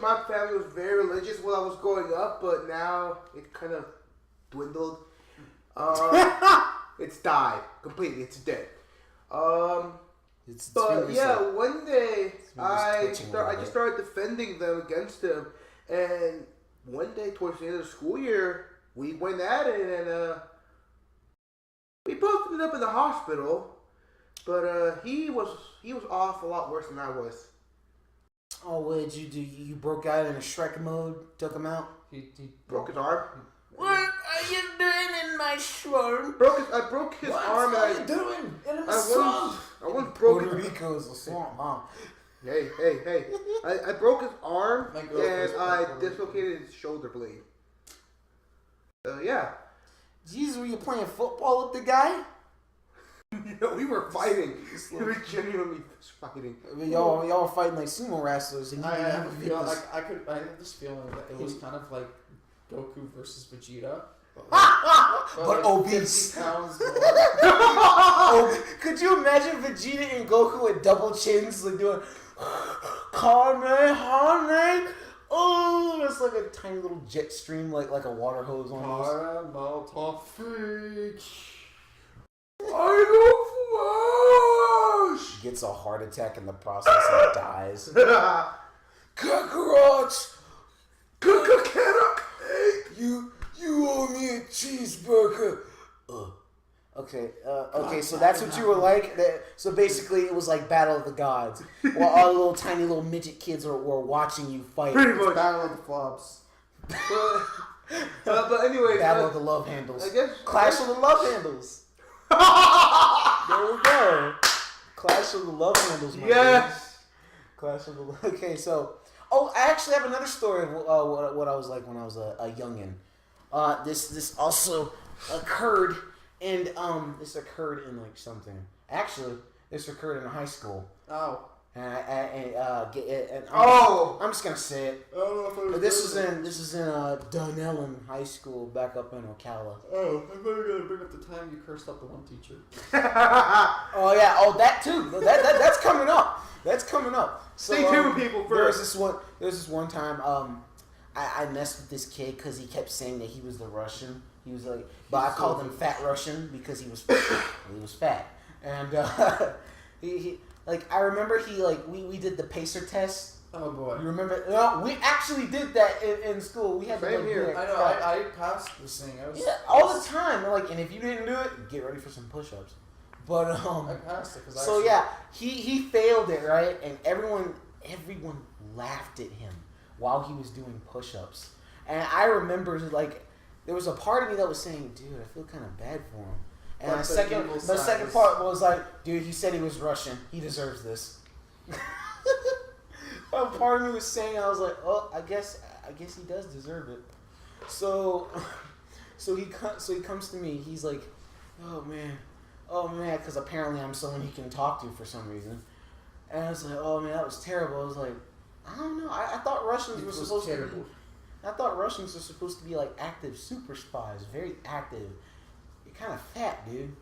My family was very religious when I was growing up, but now it kind of dwindled. It's died completely. It's dead. One day I just started defending them against him, and one day towards the end of the school year, we went at it, and we both ended up in the hospital. But he was off a lot worse than I was. Oh, what did you do? You broke out in a Shrek mode, took him out? He Broke his arm. What are you doing in my swamp? I broke his arm. What are you doing in my swamp? I once broke Puerto Rico is a swamp, huh? Hey. I broke his arm My and girlfriend's I from dislocated his shoulder blade. Yeah. Jesus, were you playing football with the guy? No, we were fighting. We were genuinely fighting. I mean, y'all were fighting like sumo wrestlers. And I have a feeling, I have this feeling that it was kind of like Goku versus Vegeta. But obese. 50 pounds more. Could you imagine Vegeta and Goku with double chins, like doing Hane? Oh, it's like a tiny little jet stream, like a water hose almost. Caramel toffee. I go Gets a heart attack in the process and dies. flash. Kakarot! Carrot. You owe me a cheeseburger. Okay, so that's what you were like. So basically, it was like Battle of the Gods, while all the little tiny little midget kids were watching you fight. Pretty much. Battle of the Flops. But anyways, Battle of the Love Handles. I guess Clash of the Love Handles. There we go. Clash of the Love Handles. My Yes. Clash of the. Okay, so I actually have another story of what I was like when I was a youngin. This also occurred, and this occurred in like something. Actually, this occurred in high school. Oh. And Oh. I'm just gonna say it. I don't know if I was This is in Dunellen High School back up in Ocala. Oh, I thought you were going to bring up the time you cursed out the one teacher. Oh yeah, that too. That's coming up. That's coming up. So, Stay tuned, people. There First. was this one time. I messed with this kid because he kept saying that he was the Russian. He was like, but I called him Fat Russian because he was fat, and he like I remember we did the pacer test. Oh boy. You remember? No, we actually did that in school. We had to Same here. I know, I passed this thing. all the time. Like, and if you didn't do it, get ready for some push-ups. But I passed it because so yeah, he failed it, right? And everyone laughed at him while he was doing push-ups. And I remember like there was a part of me that was saying, "Dude, I feel kind of bad for him." And the second part was like, "Dude, he said he was Russian. He deserves this." A part of me was saying, I was like, "Oh, I guess he does deserve it." So he comes to me. He's like, "Oh man," because apparently I'm someone he can talk to for some reason. And I was like, "Oh man, that was terrible." I was like, "I don't know. I thought Russians were supposed to be. I thought Russians were supposed to be like active super spies, very active. You're kind of fat, dude."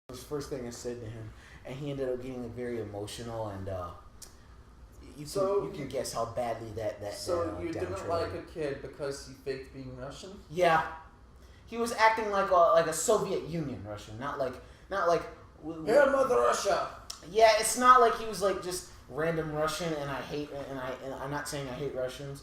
That was the first thing I said to him, and he ended up getting very emotional, and you can guess how badly that. So you didn't like a kid because he faked being Russian? Yeah, he was acting like a Soviet Union Russian, not like. Hail Mother Russia. Yeah, it's not like he was like just random Russian, and I'm not saying I hate Russians.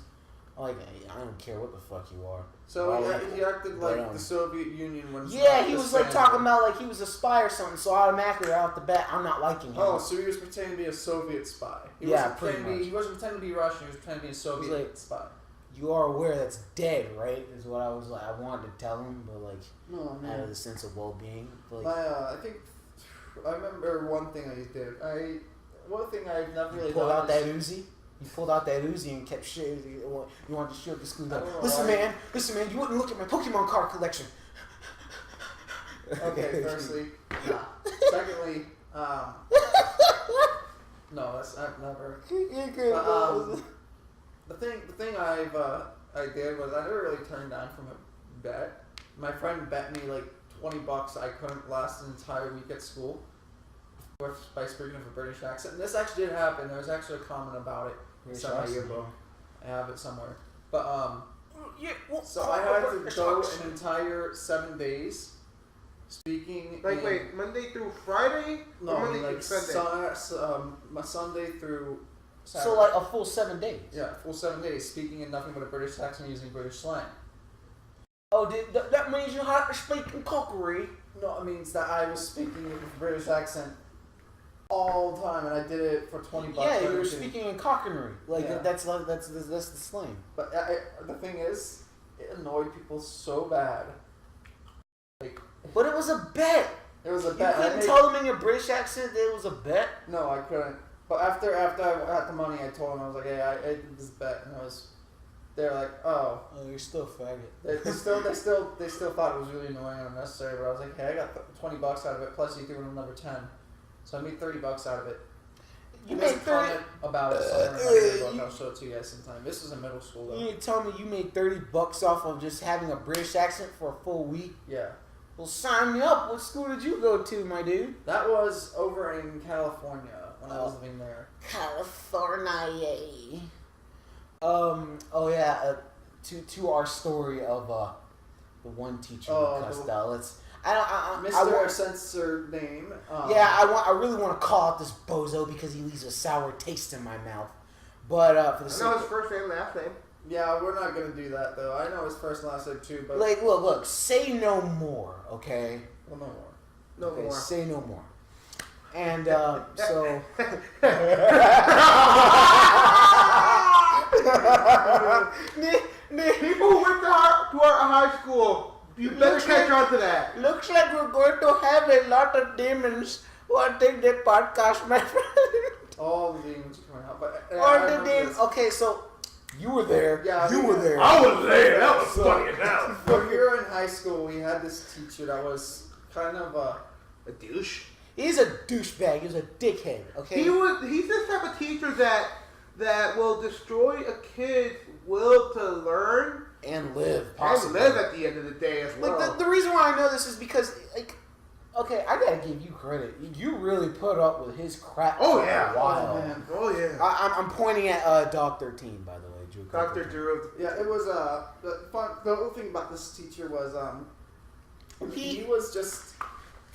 Like, I don't care what the fuck you are. So he acted like the Soviet Union when. Yeah, he was like talking about like he was a spy or something. So automatically, right off the bat, I'm not liking him. Oh, so he was pretending to be a Soviet spy. He wasn't pretending to be Russian. He was pretending to be a Soviet spy. You are aware that's dead, right? Is what I was like. I wanted to tell him, but like out of the sense of well-being. But, like, I think I remember one thing I did. One thing I've never really pulled done. Out that Uzi. You pulled out that Uzi and kept shit. You wanted to shoot the school. Listen, man, you wouldn't look at my Pokemon card collection. Okay, firstly, nah. Secondly, no, that's never. The thing I did was I never really turned down from a bet. My friend bet me like $20, I couldn't last an entire week at school by speaking of a British accent. And this actually did happen. There was actually a comment about it in my yearbook. I have it somewhere. But so I had to go an entire 7 days speaking. Like wait, Monday through Friday? No, or Monday like through Sunday. Sunday through Saturday. So like a full 7 days. Yeah, full 7 days speaking in nothing but a British accent using British slang. Oh, that means you have to speak in cookery. No, it means that I was speaking with a British accent all the time, and I did it for $20. Yeah, you were speaking in cockery. Like Yeah. that's the slang. But the thing is, it annoyed people so bad. Like, But it was a bet. it was a You bet. couldn't tell them in your British accent that it was a bet. No, I couldn't. But after I got the money, I told them, I was like, hey, I did this bet, and they're like, oh. Oh, you're still a faggot. They still thought it was really annoying and unnecessary, but I was like, hey, I got $20 out of it, plus you threw in another 10. So I made $30 out of it. You There's made a 30. comment about it somewhere in my book. I'll show it to you guys sometime. This was in middle school though. You ain't tell me you made $30 off of just having a British accent for a full week. Yeah. Well, sign me up. What school did you go to, my dude? That was over in California when I was living there. California. Oh yeah. To our story of the one teacher who cussed out. Mr. Censored name. I really want to call out this bozo because he leaves a sour taste in my mouth. But for the I know his first name, last name. Yeah, we're not gonna do that though. I know his first and last name too, but like, look, say no more, okay? Well, no more. No Okay, more. say no more. And so. People who went to our high school, you better catch on to that. Looks like we're going to have a lot of demons watching the podcast, my friend. All the demons are coming out, but All the demons. Okay, so you were there. Yeah, you were there. I was there. That was funny enough. When we were in high school, we had this teacher that was kind of A douche. He's a douchebag. He was a dickhead. Okay. He's this type of teacher that will destroy a kid's will to learn and live. and Possibly. live at the end of the day as well. Like the reason why I know this is because like. Okay, I gotta give you credit. You really put up with his crap for a while. Oh, man. Oh yeah. I'm pointing at Doc 13, by the way, Drew. Dr. Drew. Yeah, it was the fun. The whole thing about this teacher was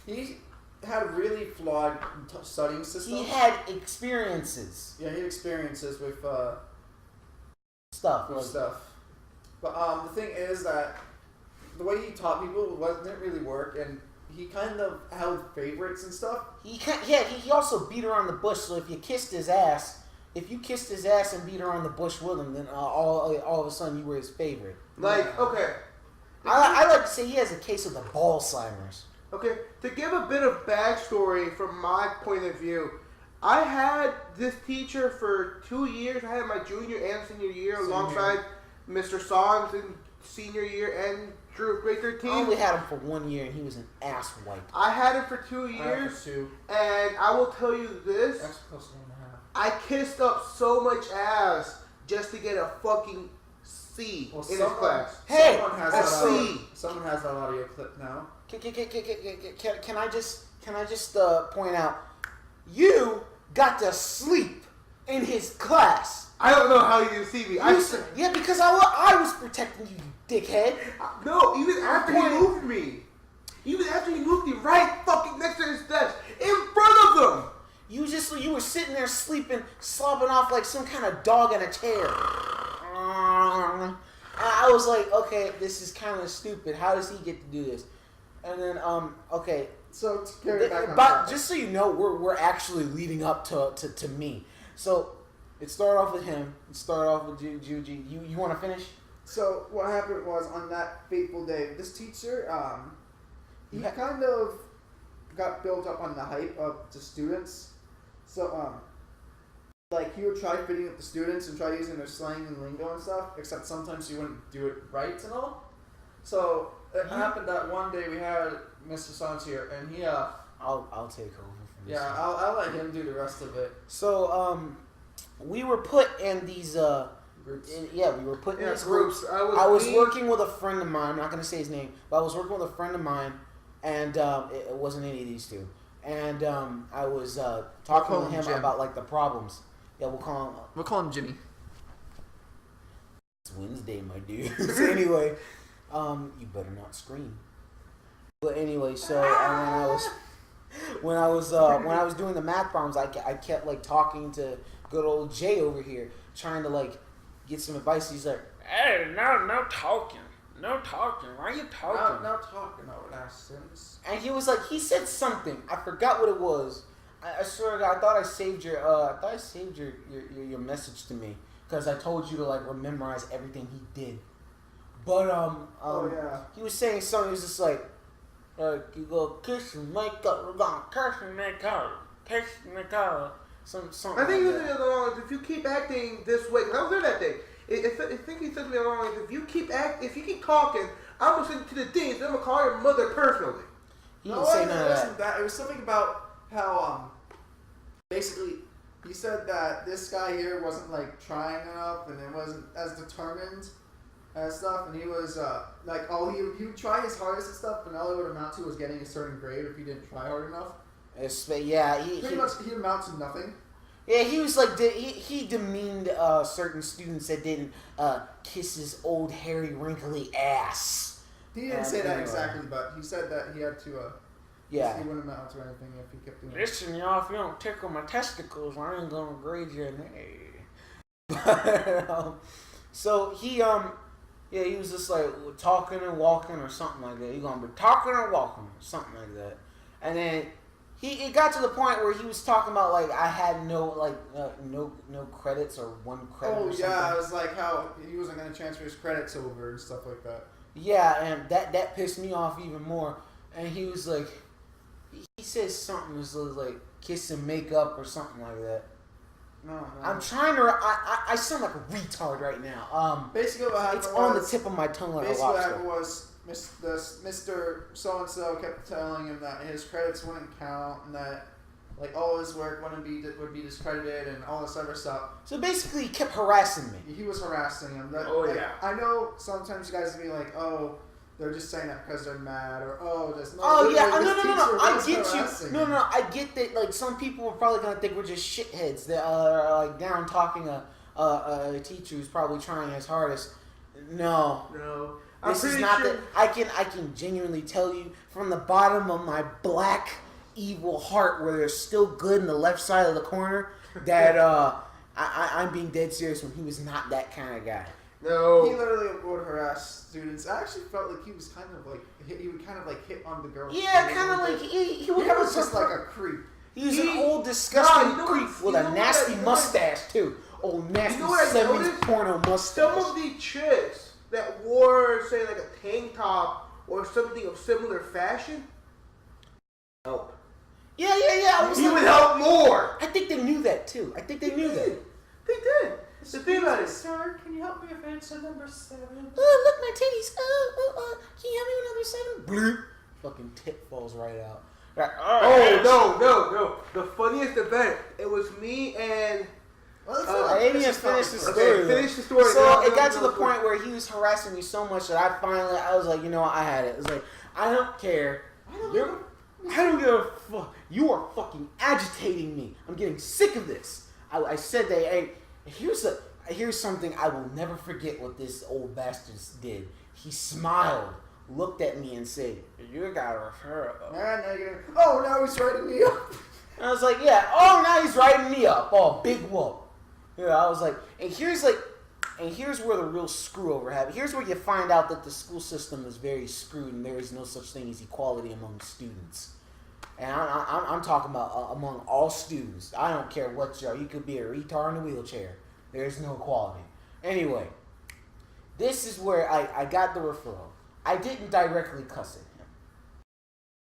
he had a really flawed studying system. He had experiences. Yeah, he had experiences with Stuff. But the thing is that the way he taught people didn't really work, and he kind of held favorites and stuff. He also beat around the bush. So if you kissed his ass and beat around the bush with him, then all of a sudden you were his favorite. Like, okay. I like to say he has a case of the Balzheimer's. Okay, to give a bit of backstory from my point of view, I had this teacher for 2 years. I had my junior and senior year alongside Mr. Songs in senior year and Drew of grade 13. I only had him for 1 year and he was an ass wipe. I had him for 2 years. And I will tell you this. That's close to 1.5. I kissed up so much ass just to get a fucking C in his class. Hey, Someone has that audio clip now. Can I just point out, you got to sleep in his class. I don't know how you didn't see me. Yeah, because I was protecting you, you dickhead. No, even after he moved me. Even after he moved me right fucking next to his desk. In front of them. You were sitting there sleeping, slobbing off like some kind of dog in a chair. I was like, okay, this is kind of stupid. How does he get to do this? And then, okay. So to carry it back on but topic. just so you know, we're actually leading up to me. So it started off with him. It started off with Juji. You want to finish? So what happened was on that fateful day, this teacher, he kind of got built up on the hype of the students. So like he would try fitting with the students and try using their slang and lingo and stuff. Except sometimes he wouldn't do it right and all. So it happened that one day we had Mr. Sons here, and he I'll take over from this. Yeah, I'll let him do the rest of it. So we were put in these Groups. we were put in these groups. I was working with a friend of mine. I'm not gonna say his name, but I was working with a friend of mine and it wasn't any of these two. And I was talking to him Jim. about like the problems. Yeah, we'll call him Jimmy. It's Wednesday, my dude. So anyway, you better not scream. But anyway, so when I was doing the math problems, I kept like talking to good old Jay over here, trying to like get some advice. He's like, "Hey, no talking. No talking. Why are you talking? No talking over accents." And he was like, he said something. I forgot what it was. I swear to God, I thought I saved your message to me because I told you to like memorize everything he did. But he was saying something. He was just like, you go kiss and make up. We're gonna kiss and make up. Kiss and make up. Something. I think like he said along if you keep acting this way. I was there that day. I think he said to me along if you keep talking, I'm gonna send you to the deans. I'm gonna call your mother personally. He didn't say none of that. It was something about how basically he said that this guy here wasn't like trying enough and it wasn't as determined as stuff, and he was like he would try his hardest and stuff, and all it would amount to was getting a certain grade if he didn't try hard enough. Pretty much he'd amount to nothing. Yeah, he was like he demeaned certain students that didn't kiss his old hairy wrinkly ass. He didn't say that exactly, but he said that he had to. He wouldn't amount to anything if he kept doing it. Listen, y'all, if you don't tickle my testicles, I ain't gonna grade you an A. But so he he was just like talking and walking or something like that. He gonna be talking or walking or something like that, and then. It got to the point where he was talking about like I had no credits or 1 credit. Oh or yeah, it was like how he wasn't going to transfer his credits over and stuff like that. Yeah, and that pissed me off even more. And he was like, he said something was like kiss and make up or something like that. No. I'm trying to. I sound like a retard right now. Basically, what happened it's on the tip of my tongue like a lobster. Basically, what happened was Mr. So-and-so kept telling him that his credits wouldn't count and that like all his work would be discredited and all this other stuff. So basically, he kept harassing me. He was harassing him. Yeah. I know sometimes you guys will be like, oh, they're just saying that because they're mad or no. I get you. No, I get that. Like some people are probably gonna think we're just shitheads that are like down talking a teacher who's probably trying his hardest. No. This is not that. I can genuinely tell you from the bottom of my black evil heart, where there's still good in the left side of the corner, that I'm being dead serious when he was not that kind of guy. No. He literally would harass students. I actually felt like he was kind of like he would kind of like hit on the girls. Yeah, kind of like he was just like a creep. He was an old disgusting creep with a nasty mustache too. Old nasty 70s porno mustache. Some of the chicks that wore, say, like a tank top or something of similar fashion, help. Yeah. He would help more. I think they knew that too. They knew that. They did. The thing about it, sir, can you help me with answer number 7? Oh, look, my titties. Can you help me with number 7? Bloop. Fucking tit falls right out. No. The funniest event, it was me and... I didn't even finish the story. Okay, finish the story. So it got to the point where he was harassing me so much that I was like, you know what, I had it. It was like, I don't care. I don't give a fuck. You are fucking agitating me. I'm getting sick of this. I said that, hey, here's something I will never forget what this old bastard did. He smiled, looked at me and said, you gotta refer up. Oh, now he's writing me up. And I was like, yeah, oh, now he's writing me up. Oh, big whoop. Yeah, I was like, and here's where the real screw over happened. Here's where you find out that the school system is very screwed and there is no such thing as equality among students. And I'm talking about among all students. I don't care what you are. You could be a retard in a wheelchair. There's no equality. Anyway, this is where I got the referral. I didn't directly cuss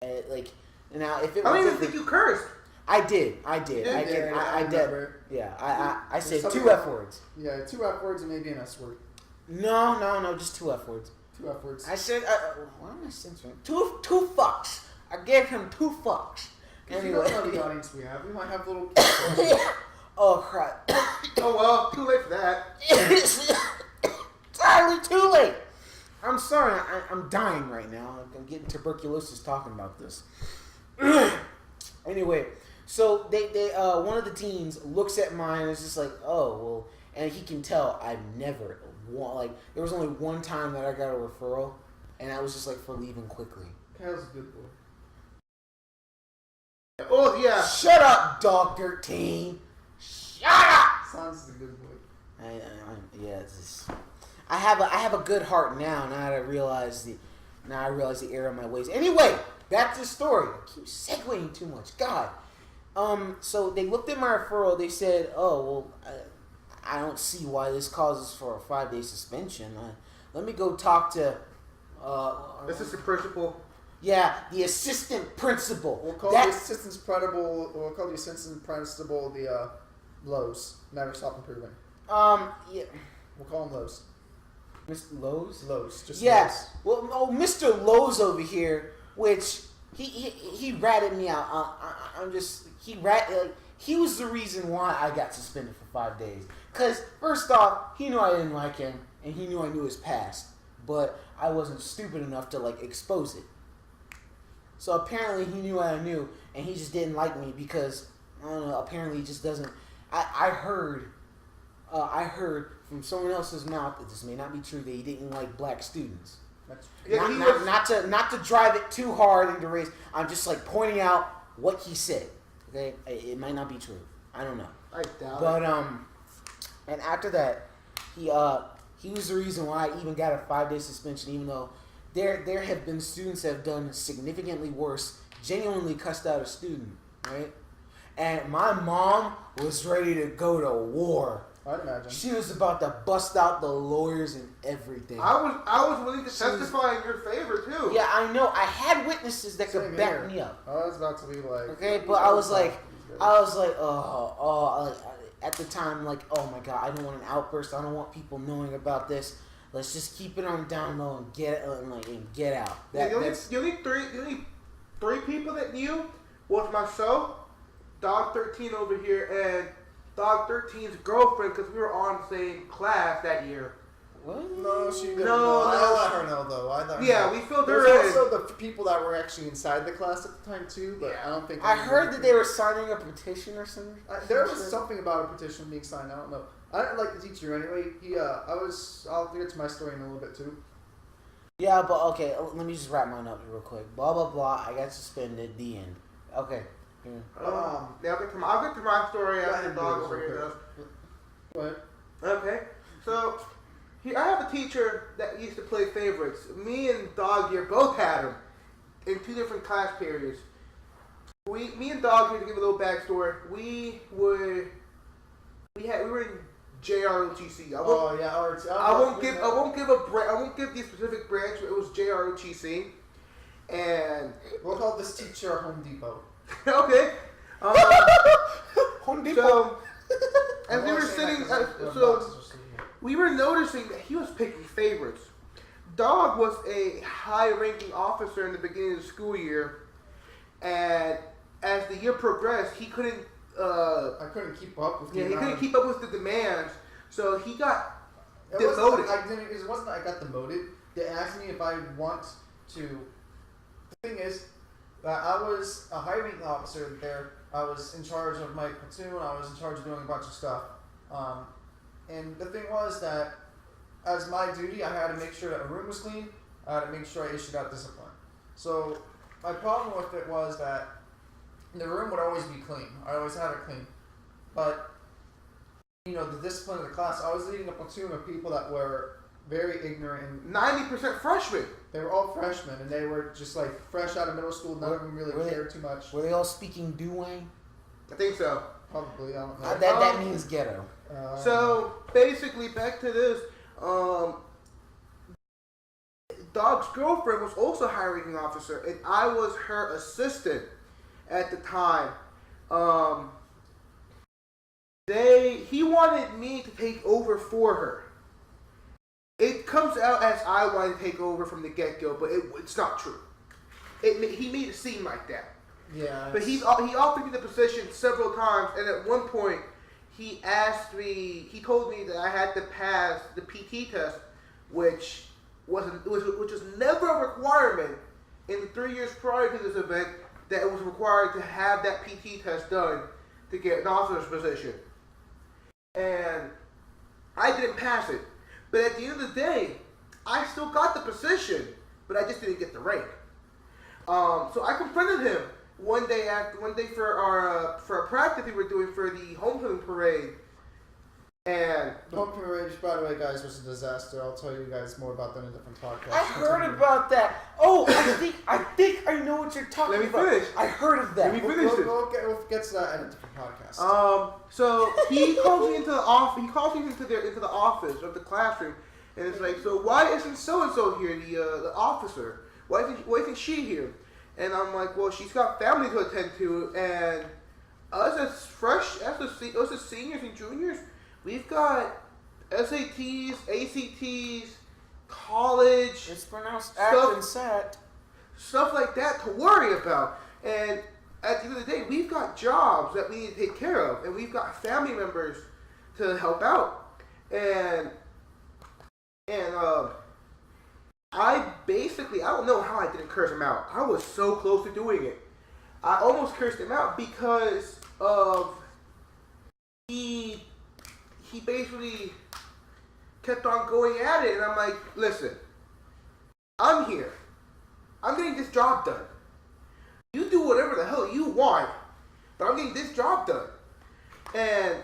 at him. Now, if it I don't even think you cursed. I did. I did. Yeah, I said 2 F words. Yeah, 2 F words and maybe an S word. No, just 2 F words. 2 F words. I said, why am I censoring? Two fucks. I gave him 2 fucks. Anyway. You don't know the audience we have. We might have little Oh, crap. Oh, well, too late for that. It's entirely too late. I'm sorry. I'm dying right now. I'm getting tuberculosis talking about this. Anyway, so they one of the teens looks at mine and is just like, oh, well, and he can tell I've never like there was only one time that I got a referral, and that was just like for leaving quickly. Kyle's a good boy. Oh yeah. Shut up, Dog 13. Shut up. Sounds a good boy. Yeah, it's just, I have a good heart now. Now I realize the error of my ways. Anyway, back to the story. I keep segueing too much. God. So they looked at my referral. They said, "Oh, well, I don't see why this causes for a 5-day suspension. Let me go talk to Assistant principal." Yeah, the assistant principal. We'll call the assistant principal the Lowe's. Never stop improving. Yeah. We'll call him Lowe's. Mr. Lowe's? Lowe's. Just yes. Lowe's. Well, Mr. Lowe's over here, which he ratted me out. He was the reason why I got suspended for 5 days. Cause first off, he knew I didn't like him, and he knew I knew his past, but I wasn't stupid enough to like expose it. So apparently he knew what I knew, and he just didn't like me because I don't know. Apparently he just doesn't. I heard from someone else's mouth that this may not be true that he didn't like black students. Not to drive it too hard into race. I'm just like pointing out what he said. Okay, it might not be true. I don't know. I doubt but it. and after that, he was the reason why I even got a 5-day suspension, even though there have been students that have done significantly worse, genuinely cussed out a student, right? And my mom was ready to go to war. I'd imagine. She was about to bust out the lawyers and everything. I was willing to testify in your favor too. Yeah, I know. I had witnesses that could Same back here. me up. I was about to be like. Okay, but I was like, at the time, like, oh my god, I don't want an outburst. I don't want people knowing about this. Let's just keep it on down low and get out. The only three people that knew was myself, Dog 13 over here, and Dog 13's girlfriend, because we were on the same class that year. What? No, she didn't. No, I let her know though. We filled her There's in. also the people that were actually inside the class at the time too, but I don't think. I heard that they were signing a petition or something. There was something about a petition being signed. I don't know. I didn't like the teacher anyway. I'll get to my story in a little bit too. Yeah, but okay. Let me just wrap mine up real quick. Blah blah blah. I got suspended. The end. Okay. Yeah. I'll get to my story after the dog over here does. What? Okay, so I have a teacher that used to play favorites. Me and Dog here both had him in 2 different class periods. Me and Dog here, to give a little backstory, we were in JROTC. I won't give the specific branch, but it was JROTC, and We'll call this teacher Home Depot. okay. Home Depot. So as we were sitting, we were noticing that he was picking favorites. Dog was a high-ranking officer in the beginning of the school year, and as the year progressed, he couldn't. I couldn't keep up with. He couldn't keep up with the demands, so he got It demoted. wasn't I got demoted. They asked me if I want to. The thing is, I was a high-ranking officer there. I was in charge of my platoon. I was in charge of doing a bunch of stuff. And the thing was that, as my duty, I had to make sure that a room was clean. I had to make sure I issued out discipline. So my problem with it was that the room would always be clean. I always had it clean. But, the discipline of the class, I was leading a platoon of people that were very ignorant. And 90% freshmen. they were all freshmen, and they were just like fresh out of middle school. None of them really cared too much. Were they all speaking Dwayne? I think so. Probably, I don't know. That means ghetto. So basically, back to this. Dog's girlfriend was also a high-ranking officer, and I was her assistant at the time. He wanted me to take over for her. It comes out as I wanted to take over from the get-go, but it's not true. He made it seem like that. Yeah. But he offered me the position several times, and at one point, he told me that I had to pass the PT test, which which was never a requirement in the 3 years prior to this event, that it was required to have that PT test done to get an officer's position. And I didn't pass it. But at the end of the day, I still got the position, but I just didn't get the rank. So I confronted him one day for a practice we were doing for the homecoming parade. And The homecoming parade, by the way, guys, was a disaster. I'll tell you guys more about that in a different podcast. I heard about that. Oh, I think I know what you're talking about. Let me finish. I heard of that. Let me finish this. We'll get to that in a different podcast. So he calls me into the office. He calls me into the office of the classroom, and it's like, so why isn't so and so here, the officer? Why isn't she here? And I'm like, well, she's got family to attend to, and us as seniors and juniors, we've got SATs, ACTs, college. It's pronounced stuff like that to worry about. And at the end of the day, we've got jobs that we need to take care of, and we've got family members to help out. And I don't know how I didn't curse him out. I was so close to doing it. I almost cursed him out because of he basically kept on going at it, and I'm like, listen, I'm here. I'm getting this job done. You do whatever the hell you want, but I'm getting this job done. And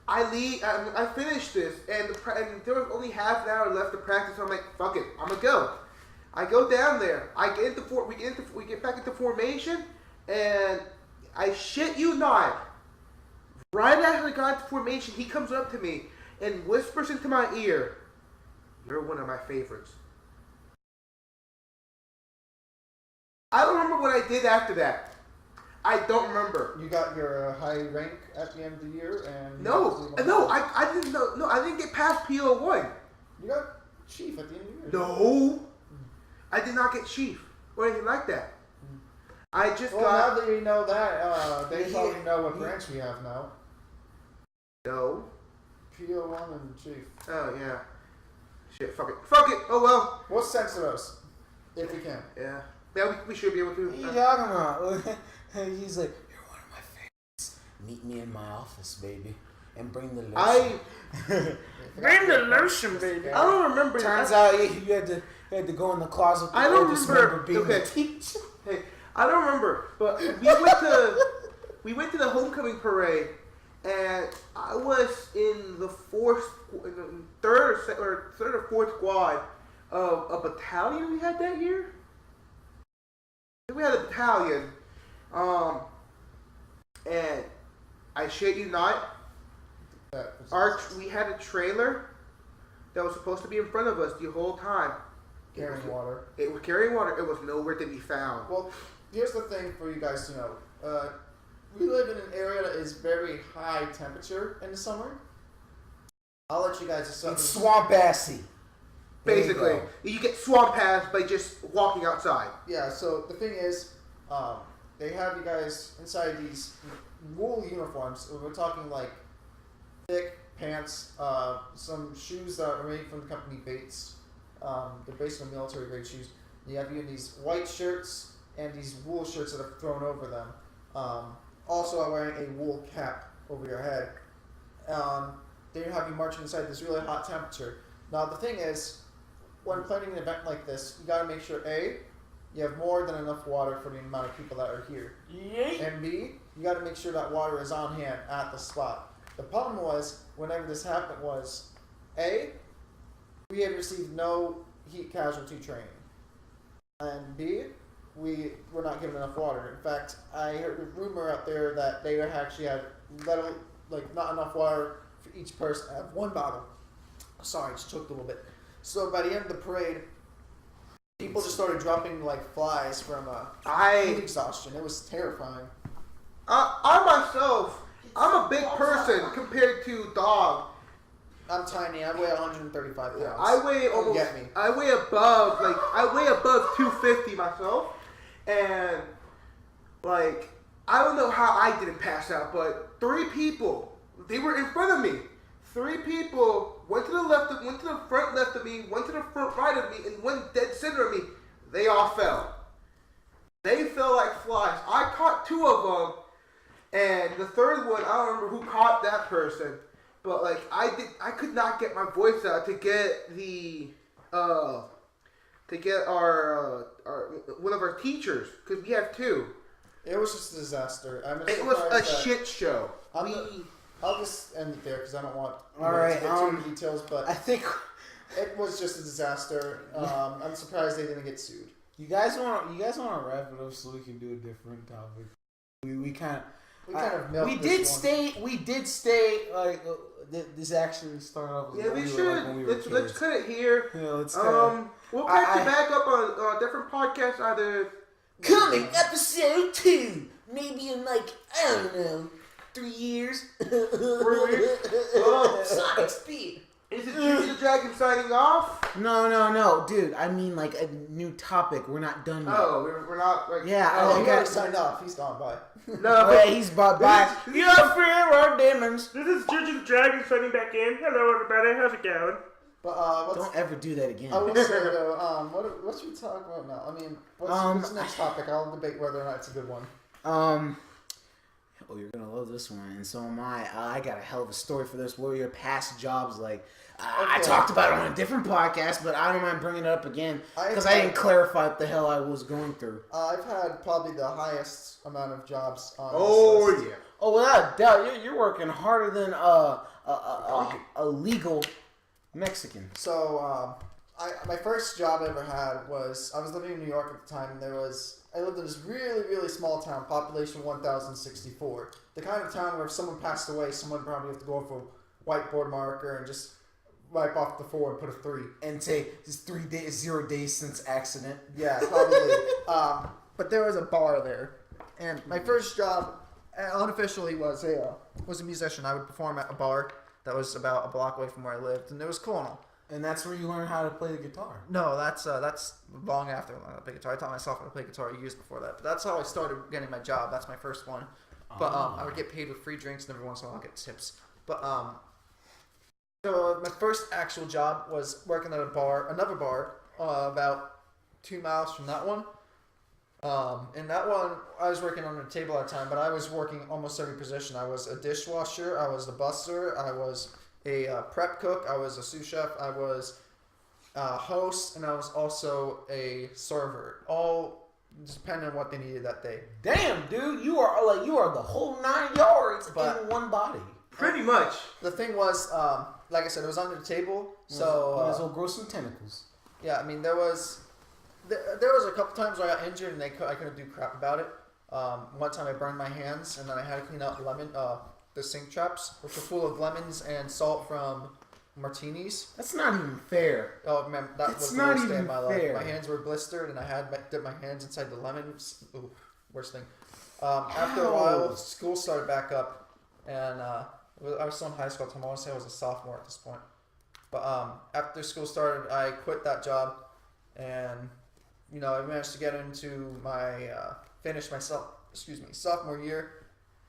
I finished this, and there was only half an hour left to practice. So I'm like, fuck it, I'm gonna go. I go down there. We get back into formation, and I shit you not. Right after I got into formation, he comes up to me and whispers into my ear, "You're one of my favorites." I don't remember what I did after that. I don't remember. You got your high rank at the end of the year, and I didn't know. No, I didn't get past PO1. You got chief at the end of the year. No, I did not get chief or anything like that. I just got. Now that you know that, they probably know what branch we have now. No. PO1 and chief. Oh yeah. Shit. Fuck it. Oh well. We'll censor those if we can. Yeah. Yeah, we should be able to. What are you talking about? He's like, you're one of my favorites. Meet me in my office, baby, and bring the lotion. Bring the lotion, baby. I don't remember. Turns out you had to go in the closet. I don't remember. Being Okay. the teacher. Hey, I don't remember, but we went to the homecoming parade, and I was in the third or fourth squad of a battalion we had that year. We had a battalion, and I shit you not, we had a trailer that was supposed to be in front of us the whole time. Carrying water. It was carrying water. It was nowhere to be found. Well, here's the thing for you guys to know. We live in an area that is very high temperature in the summer. I'll let you guys decide. It's swamp-assy. Basically, you get swamp ass by just walking outside. Yeah, so the thing is, they have you guys inside these wool uniforms. We're talking like thick pants, some shoes that are made from the company Bates. They're basically military grade shoes. You have you in these white shirts and these wool shirts that are thrown over them. Also wearing a wool cap over your head. They have you marching inside this really hot temperature. Now the thing is, when planning an event like this, you gotta make sure A, you have more than enough water for the amount of people that are here. Yay. And B, you gotta make sure that water is on hand at the spot. The problem was, whenever this happened was, A, we had received no heat casualty training. And B, we were not given enough water. In fact, I heard a rumor out there that they actually had not enough water for each person. I have one bottle. Sorry, I just choked a little bit. So by the end of the parade, people just started dropping like flies from heat exhaustion. It was terrifying. I myself, I'm a big person compared to Dog. I'm tiny. I weigh 135 pounds. I weigh almost. Get me. I weigh above 250 myself, and like I don't know how I didn't pass out, but 3 people, they were in front of me. 3 people went to the left, went to the front left of me, went to the front right of me, and went dead center of me. They all fell. They fell like flies. I caught 2 of them, and the third one, I don't remember who caught that person, but like I could not get my voice out to get our one of our teachers, because we have 2. It was just a disaster. It was a shit show. I'll just end it there because I don't want to Alright, get too into details, but I think it was just a disaster. I'm surprised they didn't get sued. you guys want to wrap it up so we can do a different topic. We kind of milked we did this one. stay like this actually started off. Yeah, we should. Let's cut it here. Yeah, let's we'll catch you back up on a different podcast either. Coming episode 2, maybe in like I don't know 3 years. 3 weeks. Sonic speed. Is it Juice the Dragon signing off? No, dude. I mean like a new topic. We're not done yet. Oh, we're not. Like, Yeah, He I already signed off. He's gone by. No, Oh, yeah, he's bought by. Your fear our demons. This is Juju the Dragon signing back in. Hello, everybody. How's it going? But Don't ever do that again. I will say though, what should we talk about now? I mean, what's the next topic? I'll debate whether or not it's a good one. Oh, you're gonna love this one, and so am I. I got a hell of a story for this. What were your past jobs like? I talked about it on a different podcast, but I don't mind bringing it up again because I didn't clarify what the hell I was going through. I've had probably the highest amount of jobs on oh this list. yeah. Oh, without doubt, you're working harder than a legal Mexican. So, my first job I ever had was, I was living in New York at the time, and I lived in this really, really small town, population 1,064. The kind of town where if someone passed away, someone probably have to go for a whiteboard marker and just wipe off the 4 and put a 3. And say, it's 0 days since accident. Yeah, probably. But there was a bar there, and my first job, unofficially, was a musician. I would perform at a bar that was about a block away from where I lived, and it was cool. And that's where you learn how to play the guitar. No, that's long after I learned how to play guitar. I taught myself how to play guitar years before that. But that's how I started getting my job. That's my first one. But I would get paid with free drinks, and every once in a while I'd get tips. But so my first actual job was working at another bar, about 2 miles from that one. In that one, I was working on a table at the time, but I was working almost every position. I was a dishwasher, I was a busser, I was a prep cook, I was a sous chef, I was a host, and I was also a server. All depending on what they needed that day. Damn, dude, you are the whole 9 yards in one body. Pretty much. The thing was, like I said, it was under the table, so Might as well grow some tentacles. yeah. I mean, there was a couple times where I got injured and I couldn't do crap about it. One time I burned my hands, and then I had to clean out the sink traps, which were full of lemons and salt from martinis. That's not even fair. Oh man, that It's was the not worst day even of my life. fair. My hands were blistered, and I had dipped my hands inside the lemons. Ooh, worst thing. After a while, school started back up, and I was still in high school at the time. I want to say I was a sophomore at this point. But after school started, I quit that job, and I managed to get into finish my sophomore year.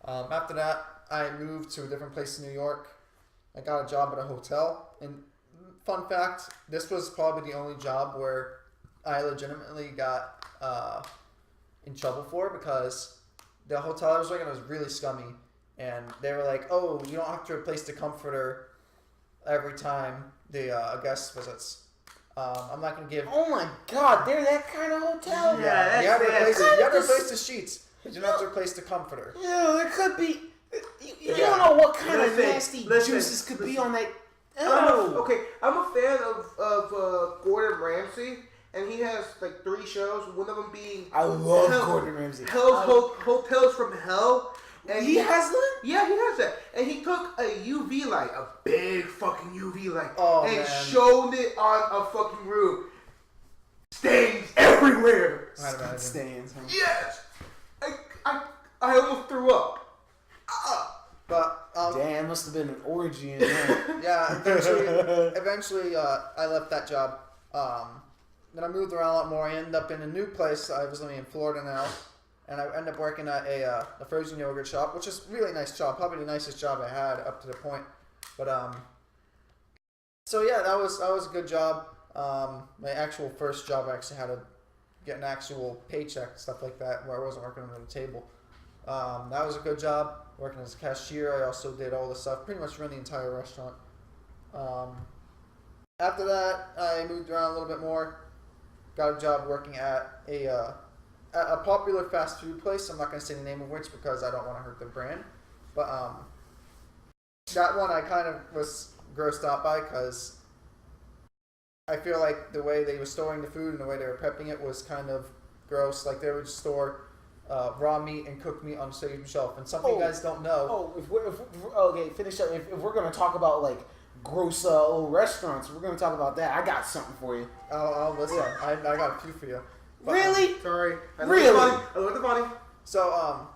After that, I moved to a different place in New York. I got a job at a hotel, and fun fact, this was probably the only job where I legitimately got in trouble for, because the hotel I was working at was really scummy, and they were like, "Oh, you don't have to replace the comforter every time the guest visits." I'm not gonna give. Oh my God, they're that kind of hotel. Yeah, you have to that's replace the sheets. You don't have to replace the comforter. Yeah, there could be. You don't know what kind of nasty Listen, juices could be on that. Okay, I'm a fan of Gordon Ramsay, and he has like 3 shows. One of them being I love Gordon Ramsay. Hotels from Hell. And He has them? Yeah, he has that. And he took a UV light, a big fucking UV light, and man. showed it on a fucking room. Stains everywhere. I'd imagine. Stands. Huh? Yes. I almost threw up. But Damn, must have been an orgy in there. yeah, eventually, I left that job. Then I moved around a lot more. I ended up in a new place. I was living in Florida now, and I ended up working at a frozen yogurt shop, which is a really nice job, probably the nicest job I had up to the point. But So yeah, that was a good job. My actual first job, I actually had to get an actual paycheck, stuff like that, where I wasn't working under the table. That was a good job. Working as a cashier, I also did all the stuff, pretty much run the entire restaurant. After that, I moved around a little bit more. Got a job working at a popular fast food place. I'm not going to say the name of which because I don't want to hurt the brand. But that one I kind of was grossed out by because I feel like the way they were storing the food and the way they were prepping it was kind of gross. Like they would store raw meat and cooked meat on the same shelf. And something you guys don't know. Okay, finish up. If we're gonna talk about like gross old restaurants, we're gonna talk about that. I got something for you. I'll listen. I got a few for you. But, Really? sorry. I Really? I love the money. So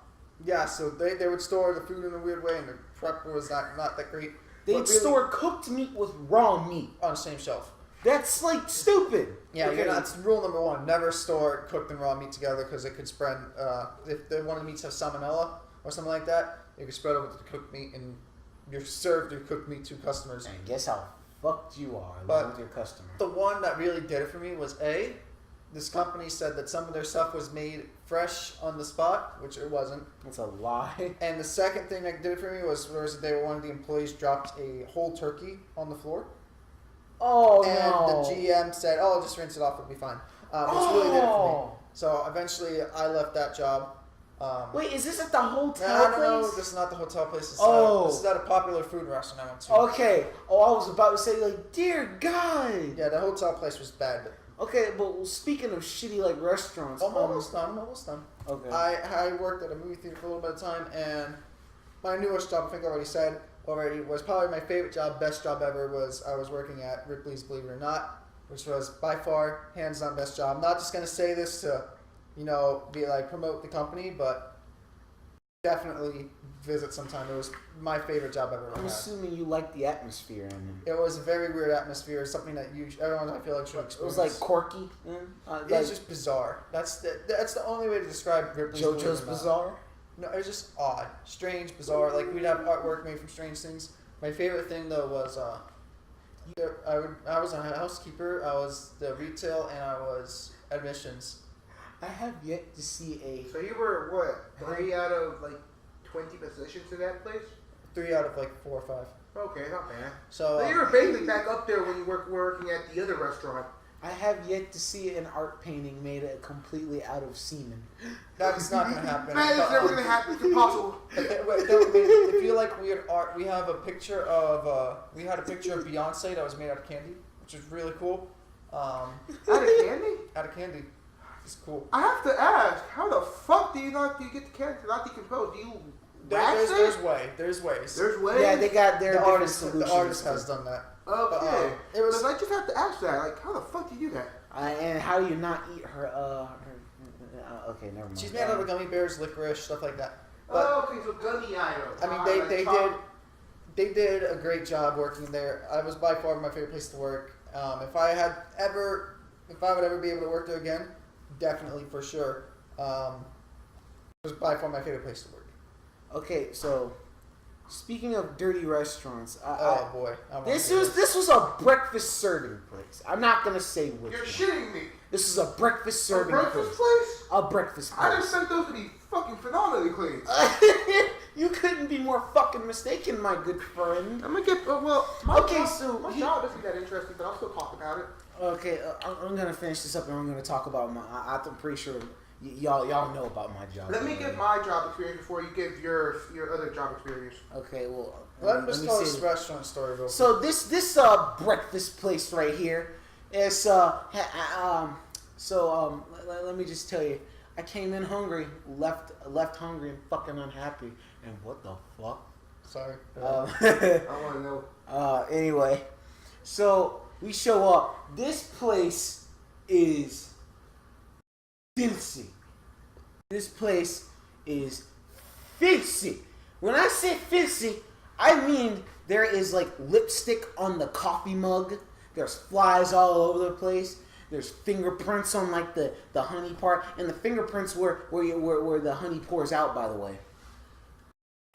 yeah. So they would store the food in a weird way, and the prep was not that great. They'd But really, store cooked meat with raw meat. on the same shelf. That's like stupid. Yeah, Okay. that's rule number one. Never store cooked and raw meat together because it could spread. If one of the meats has salmonella or something like that, it could spread over to the cooked meat, and you're served your cooked meat to customers. And guess how fucked you are But with your customer. The one that really did it for me was this company said that some of their stuff was made fresh on the spot, which it wasn't. It's a lie. And the second thing that did it for me was one of the employees dropped a whole turkey on the floor. Oh And no. the GM said, "Oh, just rinse it off; it'll be fine." Which really did it for me. So eventually, I left that job. Wait, is this at the hotel No, place? this is not the hotel place. This is at a popular food restaurant I went to. Okay. Oh, I was about to say, like, dear God. Yeah, the hotel place was bad. Okay, but speaking of shitty, like, restaurants. I'm almost done. Okay. I worked at a movie theater for a little bit of time, and my newest job, I think I already said was probably my favorite job, best job ever, was I was working at Ripley's Believe It or Not, which was by far, hands down, best job. I'm not just going to say this to, be like, promote the company, but definitely visit sometime. It was my favorite job I've ever I'm had. assuming you like the atmosphere in it. It was a very weird atmosphere, something that everyone, I feel like, should experience. It was like quirky. It was just bizarre. That's the only way to describe Ripley's Believe It or JoJo's Not. Bizarre? No, it was just odd, strange, bizarre. Like we'd have artwork made from strange things. My favorite thing though was I was a housekeeper. I was the retail and I was admissions. I have yet to see a... So you were, what, 3 out of, like, 20 positions in that place? 3 out of like 4 or 5. Okay, not bad. So So you were basically back up there when you were working at the other restaurant. I have yet to see an art painting made completely out of semen. that's not gonna happen. Man, it's But, never gonna happen. It's impossible. If you like weird art, we have a picture of we had a picture of Beyonce that was made out of candy, which is really cool. Out of candy? Out of candy, it's cool. I have to ask, how the fuck do you get the candy to not decompose? Do you wax it? There's ways. There's ways? Yeah, they got their The different artist solutions. has done that. Okay. It was. But I just have to ask that. Like, how the fuck do you do that? And how do you not eat her, okay, never mind. She's made out of gummy bears, licorice, stuff like that. But Okay, so gummy items. I mean, they did a great job working there. I was by far my favorite place to work. If I would ever be able to work there again, definitely for sure. It was by far my favorite place to work. Okay, so speaking of dirty restaurants, Oh boy, this was a breakfast serving place. I'm not gonna say which. You're one. shitting me. This is a breakfast serving A breakfast place. place? A breakfast I place. expect those to be fucking phenomenally clean. You couldn't be more fucking mistaken, my good friend. I'm gonna get my so job isn't that interesting, but I'll still talk about it. Okay, I'm gonna finish this up and I'm gonna talk about I'm pretty sure y'all know about my job. Let me give my job experience before you give your other job experience. Okay, well, Let me tell say this restaurant story real quick. So this breakfast place right here is let me just tell you, I came in hungry, left hungry and fucking unhappy, and what the fuck? Sorry. I want to know. Anyway, so we show up. This place is fancy. This place is fancy. When I say fancy, I mean there is like lipstick on the coffee mug. There's flies all over the place. There's fingerprints on like the honey part, and the fingerprints where the honey pours out. By the way.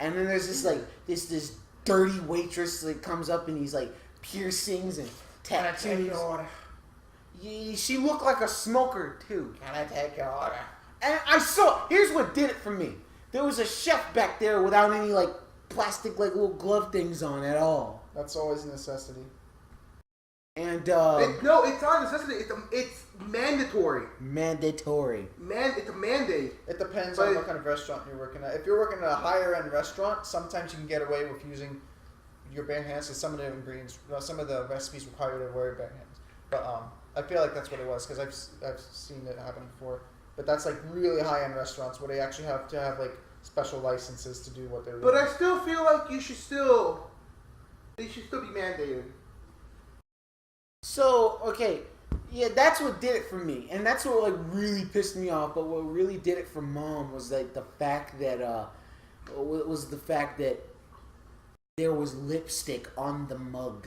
And then there's this like this dirty waitress that comes up and he's like piercings and tattoos. She looked like a smoker too. Can I take your order? And I saw. Here's what did it for me. There was a chef back there without any like plastic like little glove things on at all. That's always a necessity. And no, it's not a necessity. It's mandatory. Mandatory. It's a mandate. It depends on what kind of restaurant you're working at. If you're working at a higher end restaurant, sometimes you can get away with using your bare hands because some of the ingredients, some of the recipes require you to wear bare hands. But I feel like that's what it was because I've seen it happen before. But that's like really high end restaurants where they actually have to have like special licenses to do what they're doing. But I still feel like they should still be mandated. So, okay, yeah, that's what did it for me. And that's what, like, really pissed me off. But what really did it for Mom was, like, the fact that, there was lipstick on the mug.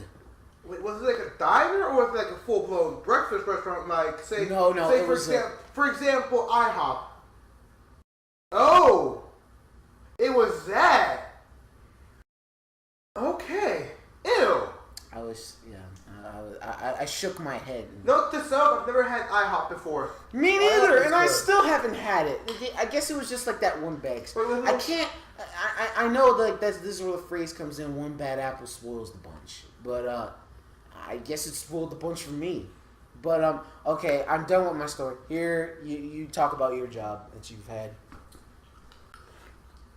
Wait, was it like a diner or was it like a full-blown breakfast restaurant? Like, say, No, say it was for example, IHOP. Oh, it was that. Okay. Ew. I shook my head. Note to self, I've never had IHOP before. Me neither, and I still haven't had it. I guess it was just like that one bag. I can't. I know like this is where the phrase comes in. One bad apple spoils the bunch, but I guess it spoiled the bunch for me. But okay, I'm done with my story. Here, you talk about your job that you've had.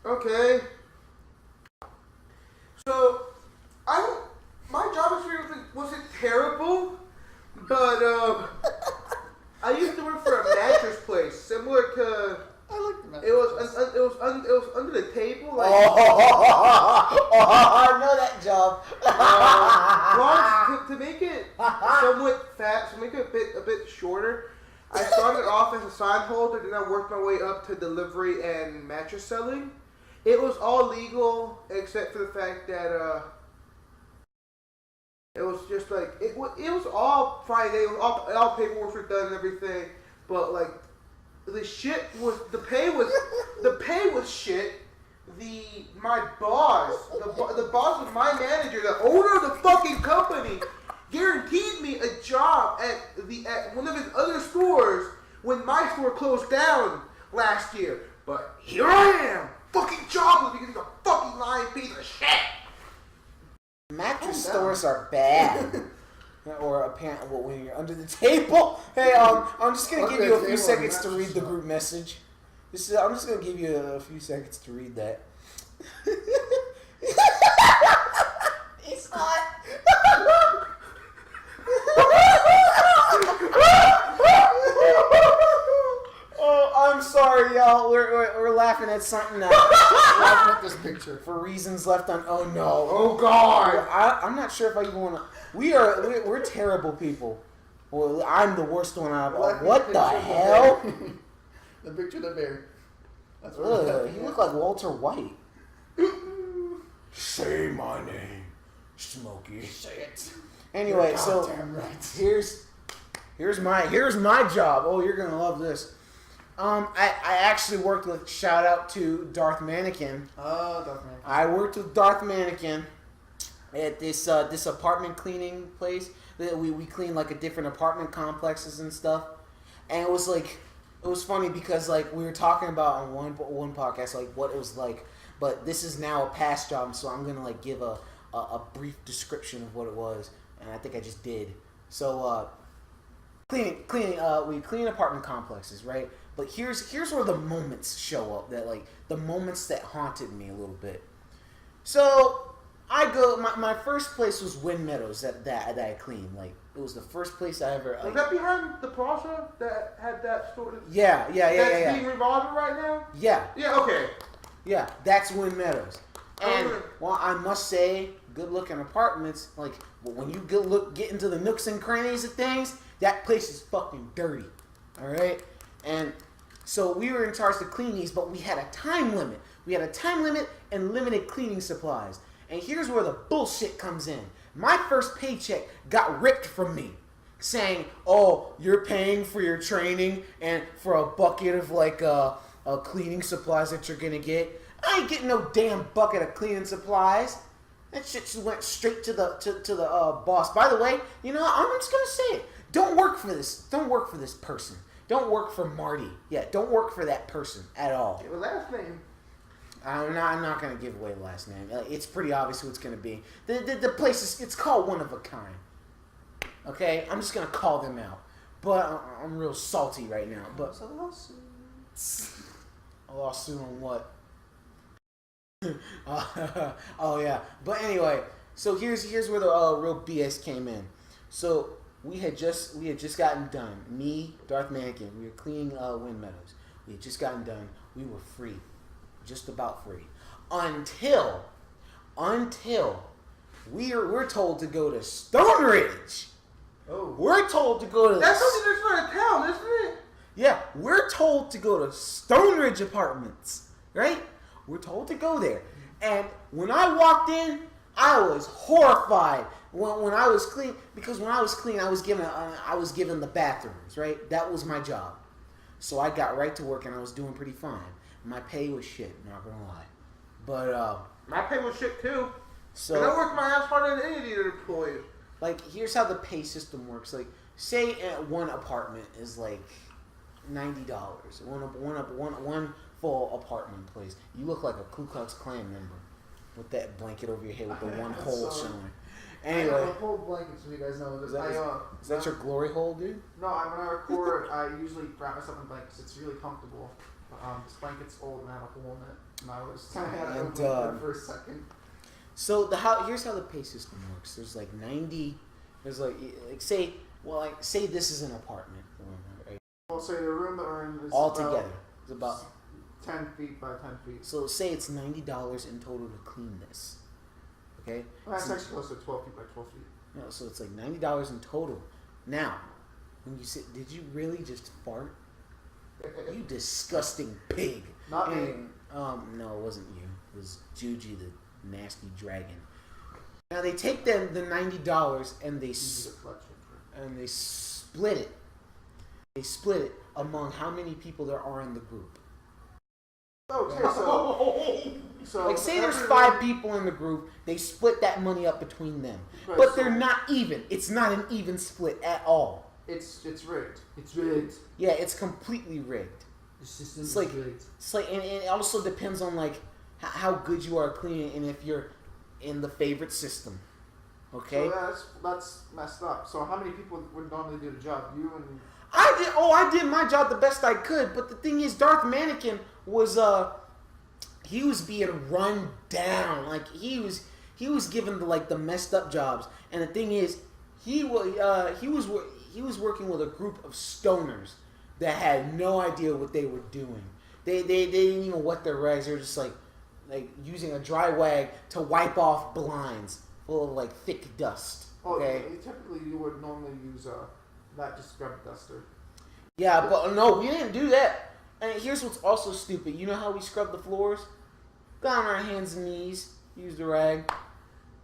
Okay. So, my job experience wasn't terrible, but I used to work for a mattress place, similar to. I like the mattress. It was under the table. Like, I know that job. To make it somewhat fat, to make it a bit shorter, I started off as a sign holder, then I worked my way up to delivery and mattress selling. It was all legal except for the fact that it was just like it was all Friday. It was all paperwork were done and everything, but like the pay was shit. My boss, the boss was my manager, the owner of the fucking company, guaranteed me a job at one of his other stores when my store closed down last year. But here I am, fucking jobless because he's a fucking lying piece of shit. Mattress stores are bad. Or apparently, when you're under the table. Hey, I'm just gonna give you a few seconds to read the group message. I'm just gonna give you a few seconds to read that. It's not. Oh, I'm sorry, y'all. We're laughing at something now. Laughing at this picture For reasons left on. Oh no. Oh God. I'm not sure if I even want to. We're terrible people. Well, I'm the worst one out of. What the hell? The picture of the bear. That's Ugh, you look like Walter White. Say my name, Smokey. Say it. Anyway, You're so goddamn right. here's my job. Oh, you're gonna love this. I actually worked with shout out to DarthManakin. Oh, DarthManakin. I worked with DarthManakin at this apartment cleaning place. We clean like a different apartment complexes and stuff. And it was funny because like we were talking about on one podcast like what it was like, but this is now a past job, so I'm gonna like give a brief description of what it was, and I think I just did. So we clean apartment complexes, right? But here's where the moments show up, that like the moments that haunted me a little bit. So I go. My first place was Wind Meadows that I cleaned. Like it was the first place I ever. Was that behind the plaza that had that store? Yeah. That's being revolved right now. Yeah. Yeah. Okay. Yeah, that's Wind Meadows. And well, I must say, good looking apartments. Like when you get into the nooks and crannies of things, that place is fucking dirty. All right, and so we were in charge to clean these, but we had a time limit. We had a time limit and limited cleaning supplies. And here's where the bullshit comes in. My first paycheck got ripped from me, saying, "Oh, you're paying for your training and for a bucket of like cleaning supplies that you're gonna get." I ain't getting no damn bucket of cleaning supplies. That shit just went straight to the boss. By the way, you know, I'm just gonna say it. Don't work for this. Don't work for this person. Don't work for Marty. Yeah, don't work for that person at all. Your last name. I'm not gonna give away the last name. It's pretty obvious who it's gonna be. The place it's called One of a Kind. Okay, I'm just gonna call them out. But I'm real salty right now. But It's a lawsuit. a lawsuit on what? Oh yeah. But anyway, so here's where the real BS came in. So we had just gotten done. Me, DarthManakin, we were cleaning Wind Meadows. We had just gotten done. We were free, just about free, until we're told to go to Stone Ridge. Oh. We're told to go to. That's something that's for a town, isn't it? Yeah, we're told to go to Stone Ridge Apartments, right? We're told to go there. And when I walked in, I was horrified when I was clean, because when I was clean, I was given the bathrooms, right? That was my job. So I got right to work and I was doing pretty fine. My pay was shit, not gonna lie. But My pay was shit too. so And I worked my ass harder than any of the employees. like here's how the pay system works. Like say one apartment is like $90. One full apartment place. You look like a Ku Klux Klan member with that blanket over your head with the one hole showing. I have Anyway, a whole blanket so you guys know. is that your glory hole, dude? No, when I record, I usually wrap myself in blankets. It's really comfortable. This blanket's old and I have a hole in it. And I was kind of had it open for a second. So here's how the pay system works. There's like 90. There's like say this is an apartment, right? Well, say the room that we're in is All about together. It's about 10 feet by 10 feet. so say it's $90 in total to clean this. Okay? Well, that's So- actually close to 12 feet by 12 feet. No, so it's like $90 in total. Now, when you say, did you really just fart? You disgusting pig. Not me. No, it wasn't you. It was Juji, the nasty dragon. Now they take the $90 and they split it. They split it among how many people there are in the group. Okay, so Like say there's every 5 room- people in the group, they split that money up between them. Right, But so they're not even. It's not an even split at all. It's rigged. It's rigged. Yeah, it's completely rigged. The system It's is like rigged. and it also depends on like how good you are at cleaning and if you're in the favorite system. Okay. So that's messed up. So how many people would normally do the job? You and I did my job the best I could, but the thing is, DarthManakin was he was being run down. Like he was given the messed up jobs, and the thing is, he was working with a group of stoners that had no idea what they were doing. They didn't even wet their rags. They were just like using a dry rag to wipe off blinds full of like thick dust. Okay. Typically you would normally use not just scrub duster. Yeah, but no, we didn't do that. And here's what's also stupid. You know how we scrub the floors? Got on our hands and knees, use the rag,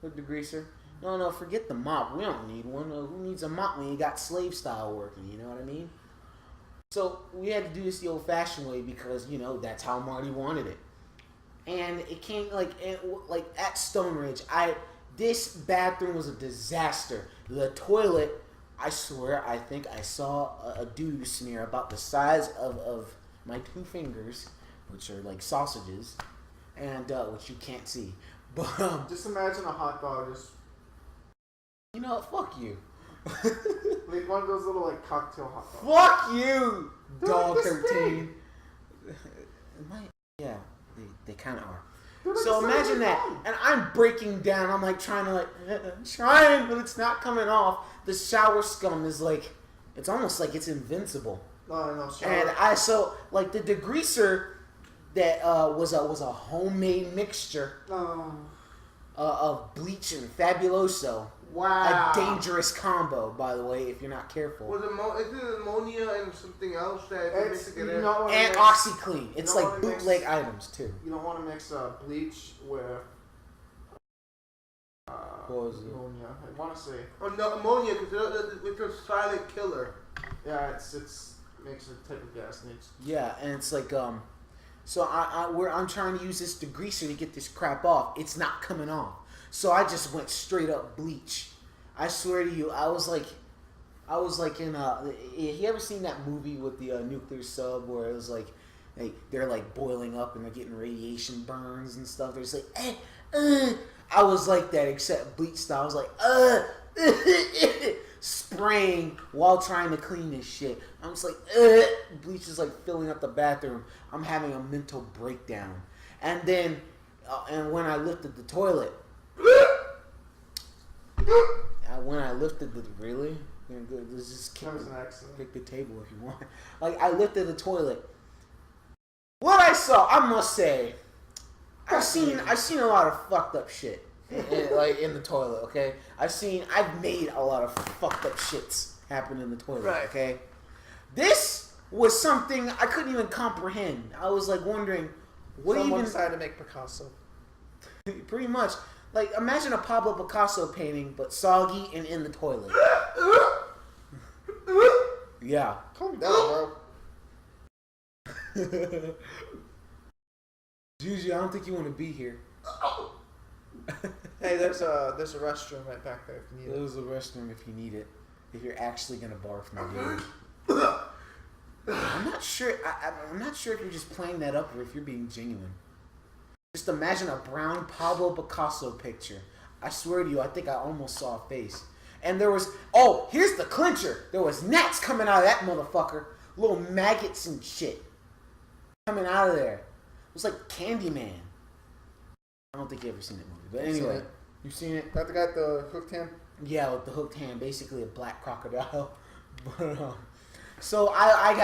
with the greaser. No, forget the mop. We don't need one. Who needs a mop when you got slave style working? You know what I mean? So we had to do this the old-fashioned way because that's how Marty wanted it. And it came like at Stone Ridge. This bathroom was a disaster. The toilet, I swear, I think I saw a doo smear about the size of my 2 fingers, which are like sausages, and which you can't see. But Just imagine a hot dog just fuck you. like one of those little like cocktail hot dogs. Fuck you, They're Dog like this 13. Yeah, they kind of are. They're like So the size imagine of that, a dog. and I'm breaking down. I'm like trying, but it's not coming off. The shower scum is like, it's almost like it's invincible. No, And the degreaser that was a homemade mixture of bleach and Fabuloso. Wow. A dangerous combo, by the way, if you're not careful. Was is it ammonia and something else that they mix you together? don't wanna And mix- OxyClean. It's don't like wanna mix- bootleg items too. You don't want to mix bleach with What was it? ammonia. I want to say, Oh no, ammonia because it's a silent killer. yeah, it's makes a type of gas, and it's Yeah, and it's like so I'm trying to use this degreaser to get this crap off. It's not coming off. So I just went straight up bleach. I swear to you, I was like in you ever seen that movie with the nuclear sub where it was like they're like boiling up and they're getting radiation burns and stuff. They're just like I was like that except bleach style. I was like spraying while trying to clean this shit. I'm just like bleach is like filling up the bathroom. I'm having a mental breakdown. And then and when I lifted the toilet, really? Let's just kick the table if you want. Like I lifted the toilet. What I saw, I must say, I've seen a lot of fucked up shit in the toilet. Okay, I've made a lot of fucked up shits happen in the toilet. Right. Okay, this was something I couldn't even comprehend. I was like wondering, Someone decided to make Picasso. Pretty much. Like, imagine a Pablo Picasso painting, but soggy and in the toilet. Yeah. Calm down, bro. Juju, I don't think you want to be here. Hey, there's a restroom right back there if you need it. There's a restroom if you need it. If you're actually gonna barf, my dude. I'm not sure. I'm not sure if you're just playing that up or if you're being genuine. Just imagine a brown Pablo Picasso picture. I swear to you, I think I almost saw a face. And there was, here's the clincher. There was gnats coming out of that motherfucker. Little maggots and shit coming out of there. It was like Candyman. I don't think you've ever seen that movie. But anyway, you've seen it? That the guy with the hooked hand? Yeah, with the hooked hand. Basically a black crocodile. But, so I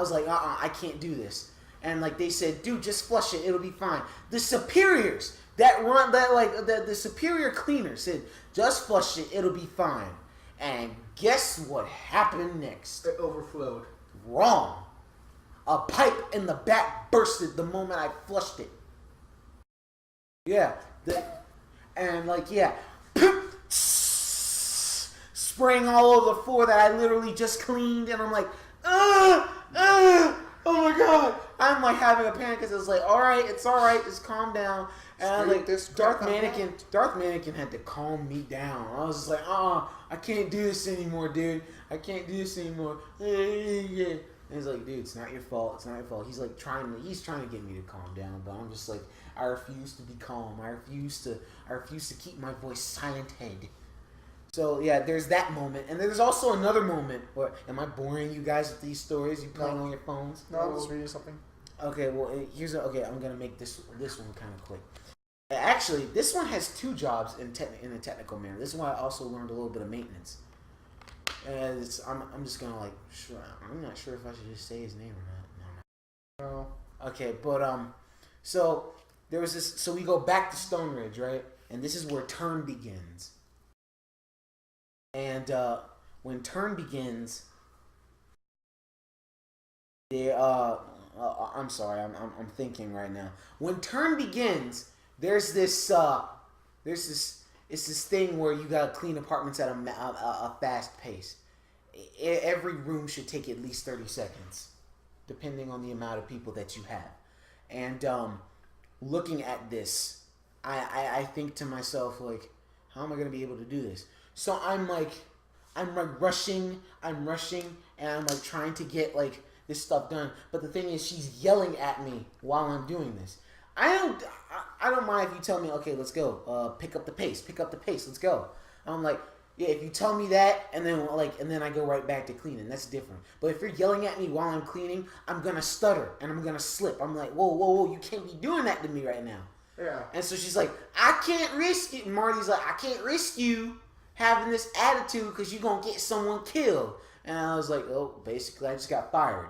was like, I can't do this. And like they said, dude, just flush it. It'll be fine. The superiors the superior cleaner said, just flush it. It'll be fine. And guess what happened next? It overflowed. Wrong. A pipe in the back bursted the moment I flushed it. Yeah. Spraying all over the floor that I literally just cleaned. And I'm like, oh my god. I'm like having a panic because it's like, it's alright, just calm down. And I was like, DarthManakin had to calm me down. I was just like, I can't do this anymore, dude. I can't do this anymore. And he's like, dude, it's not your fault. It's not your fault. He's like trying to get me to calm down, but I'm just like, I refuse to be calm. I refuse to keep my voice silented. So yeah, there's that moment, and there's also another moment. Where am I boring you guys with these stories? You playing on your phones? No, I'm just reading something. Okay, well I'm gonna make this one kind of quick. Actually, this one has two jobs in a technical manner. This is why I also learned a little bit of maintenance. And I'm just gonna I'm not sure if I should just say his name or not. No. Okay, but so there was this. So we go back to Stone Ridge, right? And this is where Turn begins. And when Turn begins, I'm sorry, I'm thinking right now. When Turn begins, there's this thing where you gotta clean apartments at a fast pace. Every room should take at least 30 seconds, depending on the amount of people that you have. And looking at this, I think to myself, like, how am I gonna be able to do this? So I'm rushing, and I'm like trying to get like this stuff done. But the thing is, she's yelling at me while I'm doing this. I don't mind if you tell me, okay, let's go. Pick up the pace, let's go. I'm like, yeah, if you tell me that, and then I go right back to cleaning, that's different. But if you're yelling at me while I'm cleaning, I'm gonna stutter and I'm gonna slip. I'm like, whoa, you can't be doing that to me right now. Yeah. And so she's like, I can't risk it. And Marty's like, I can't risk you having this attitude because you're going to get someone killed. And I was like, basically I just got fired.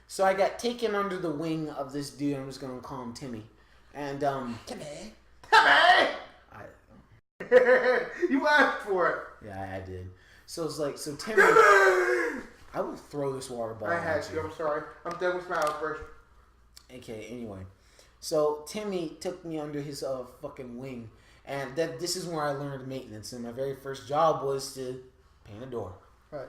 So I got taken under the wing of this dude. I'm just going to call him Timmy. And, Timmy! You asked for it. Yeah, I did. So it's like, Timmy, I will throw this water bottle. I had you. I'm sorry. I'm done with my outburst. Okay, anyway. So Timmy took me under his fucking wing. And this is where I learned maintenance. And my very first job was to paint a door. Right.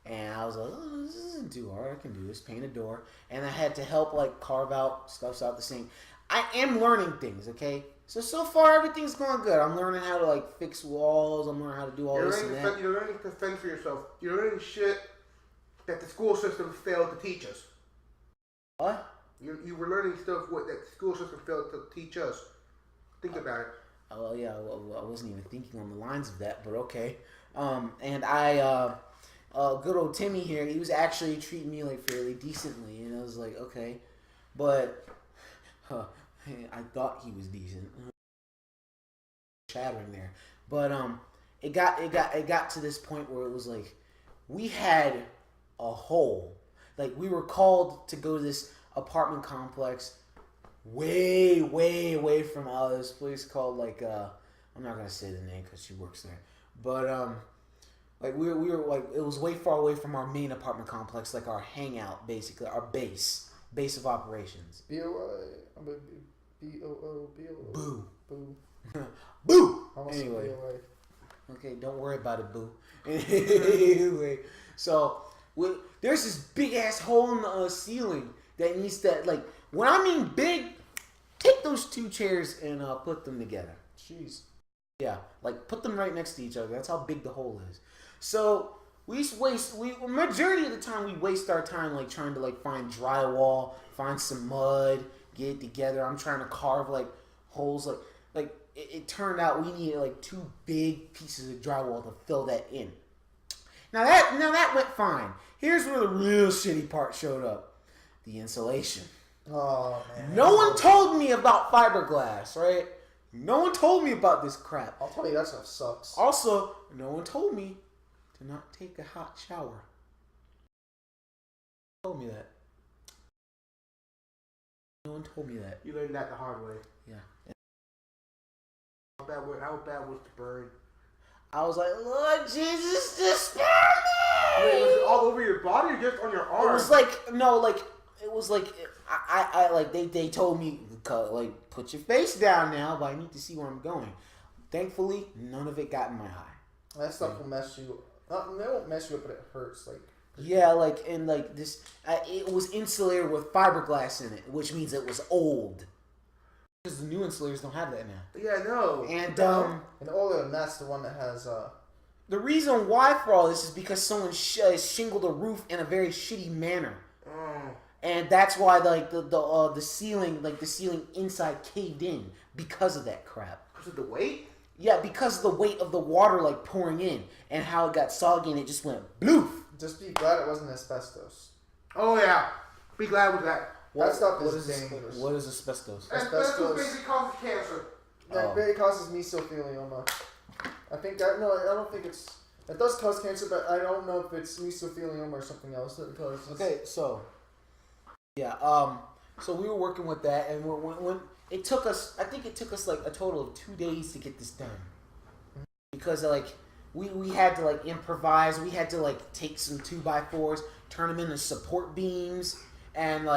And I was like, this isn't too hard. I can do this. Paint a door. And I had to help, like, carve out stuff out the sink. I am learning things, okay? So far everything's going good. I'm learning how to like fix walls. I'm learning how to do all this and that. You're learning to fend for yourself. You're learning shit that the school system failed to teach us. What? You were learning stuff that the school system failed to teach us. Think about it. Oh well, yeah. I wasn't even thinking on the lines of that, but okay. And I, good old Timmy here, he was actually treating me like fairly decently, and I was like, okay, but I thought he was decent. Chattering there, but it got to this point where it was like we had a hole. Like we were called to go to this apartment complex way away from this place called like I'm not gonna say the name because she works there, but like we were like it was way far away from our main apartment complex, like our hangout, basically our base of operations. Boo. Boo. Anyway, okay, don't worry about it, boo. Anyway, so there's this big ass hole in the ceiling that needs to, like, when I mean big, take those two chairs and put them together. Jeez. Yeah, like put them right next to each other. That's how big the hole is. So majority of the time we waste our time like trying to like find drywall, find some mud, get it together. I'm trying to carve like holes, like it turned out we needed like 2 big pieces of drywall to fill that in. Now that went fine. Here's where the real shitty part showed up. The insulation. Oh, man. No one told me about fiberglass, right? No one told me about this crap. I'll tell you, that stuff sucks. Also, no one told me to not take a hot shower. Told me that. No one told me that. You learned that the hard way. Yeah. How bad was the burn? I was like, Lord Jesus, just spare me! Wait, was it all over your body or just on your arm? It was like, no, like, it was like, I like, they told me, like, put your face down now, but I need to see where I'm going. Thankfully, none of it got in my eye. That stuff will mess you up. It won't mess you up, but it hurts. Like, yeah, like, and like this, it was insulated with fiberglass in it, which means it was old. Because the new insulators don't have that now. Yeah, no. And and older than that's the one that has the reason why for all this is because someone shingled a roof in a very shitty manner. And that's why like the ceiling, like the ceiling inside caved in because of that crap. Because of the weight? Yeah, because of the weight of the water like pouring in and how it got soggy and it just went bloof. Just be glad it wasn't asbestos. Oh yeah, be glad with that. That stuff is dangerous. What is asbestos? Asbestos basically causes cancer. It causes mesothelioma. I don't think it's. It does cause cancer, but I don't know if it's mesothelioma or something else that causes. Okay, so yeah, so we were working with that, and when it took us, I think it took us like a total of 2 days to get this done, because like we had to like improvise, we had to like take some 2x4s, turn them into support beams, and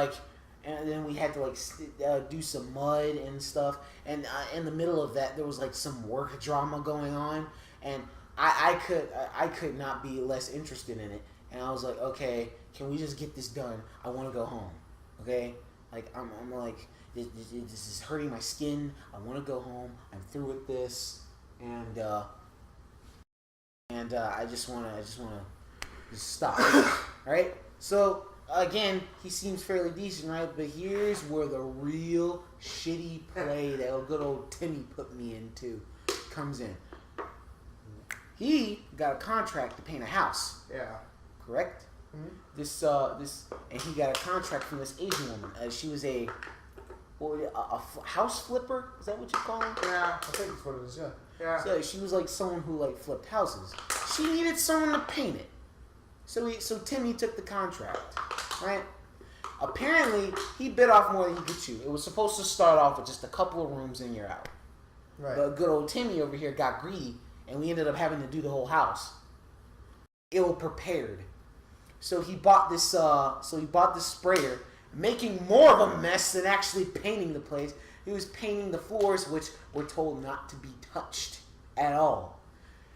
then we had to like do some mud and stuff, and in the middle of that there was like some work drama going on, and I could not be less interested in it, and I was like, okay, can we just get this done? I want to go home, okay? Like I'm like this is hurting my skin. I want to go home. I'm through with this, and I just wanna stop. All right, so. Again, he seems fairly decent, right? But here's where the real shitty play that good old Timmy put me into comes in. He got a contract to paint a house. Yeah. Correct? Mm-hmm. And he got a contract from this Asian woman. She was a house flipper. Is that what you call her? Yeah, I think that's what it is. Yeah. Yeah. So she was like someone who like flipped houses. She needed someone to paint it. So Timmy took the contract, right? Apparently, he bit off more than he could chew. It was supposed to start off with just a couple of rooms and you're out. Right. But good old Timmy over here got greedy, and we ended up having to do the whole house. Ill prepared. So he bought this. Sprayer, making more of a mess than actually painting the place. He was painting the floors, which were told not to be touched at all.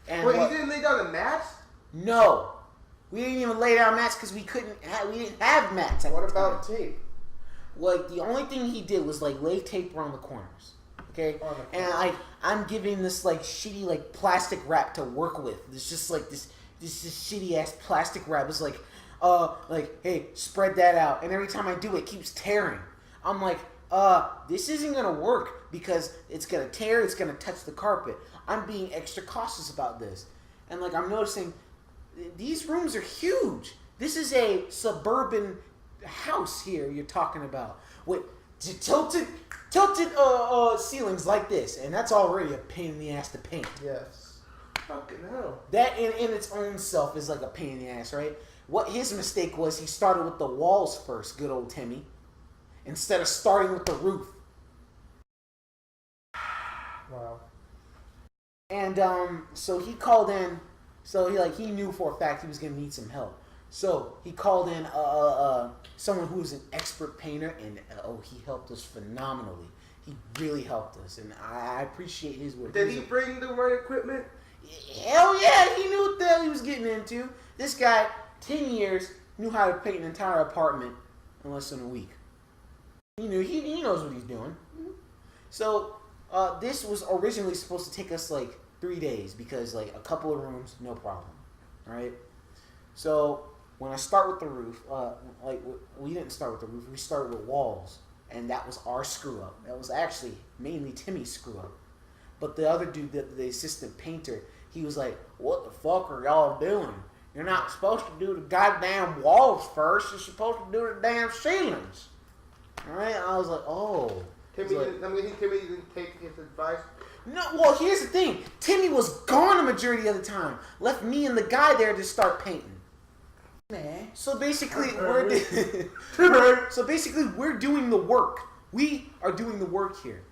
And wait, he didn't lay down the mats? No. We didn't even lay down mats because we didn't have mats. What about tape? Like the only thing he did was like lay tape around the corners. Okay, and like I'm giving this like shitty like plastic wrap to work with. It's just like this shitty ass plastic wrap. It's like hey, spread that out. And every time I do, it keeps tearing. I'm like, this isn't gonna work because it's gonna tear. It's gonna touch the carpet. I'm being extra cautious about this, and like I'm noticing these rooms are huge. This is a suburban house here you're talking about with tilted ceilings like this, and that's already a pain in the ass to paint. Yes. Fucking hell. That in its own self is like a pain in the ass, right? What his mistake was, he started with the walls first, good old Timmy, instead of starting with the roof. Wow. And so he called in. So he knew for a fact he was gonna need some help. So he called in someone who was an expert painter, and he helped us phenomenally. He really helped us, and I appreciate his work. Did he bring the right equipment? Hell yeah, he knew what the hell he was getting into. This guy, 10 years, knew how to paint an entire apartment in less than a week. He knows what he's doing. So this was originally supposed to take us like 3 days because like a couple of rooms, no problem, right? So when I start with the roof, we didn't start with the roof. We started with walls, and that was our screw up. That was actually mainly Timmy's screw up. But the other dude, the assistant painter, he was like, "What the fuck are y'all doing? You're not supposed to do the goddamn walls first. You're supposed to do the damn ceilings." All right? I was like, "Oh." Timmy didn't take his advice. No, well, here's the thing. Timmy was gone the majority of the time. Left me and the guy there to start painting. Man. So basically, we're doing the work. We are doing the work here,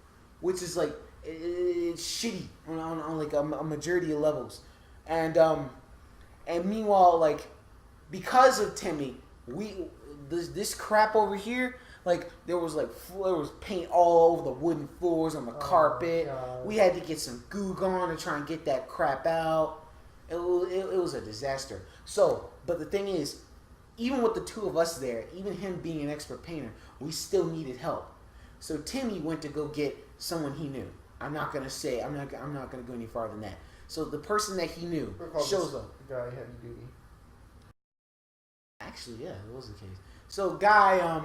which is like it's shitty on like a majority of levels, and meanwhile, like because of Timmy, this crap over here. Like there was paint all over the wooden floors on the carpet. God. We had to get some goo gone to try and get that crap out. It was a disaster. So, but the thing is, even with the two of us there, even him being an expert painter, we still needed help. So Timmy went to go get someone he knew. I'm not gonna go any farther than that. So the person that he knew shows up. Guy heavy duty. Actually, yeah, it was the case. So guy,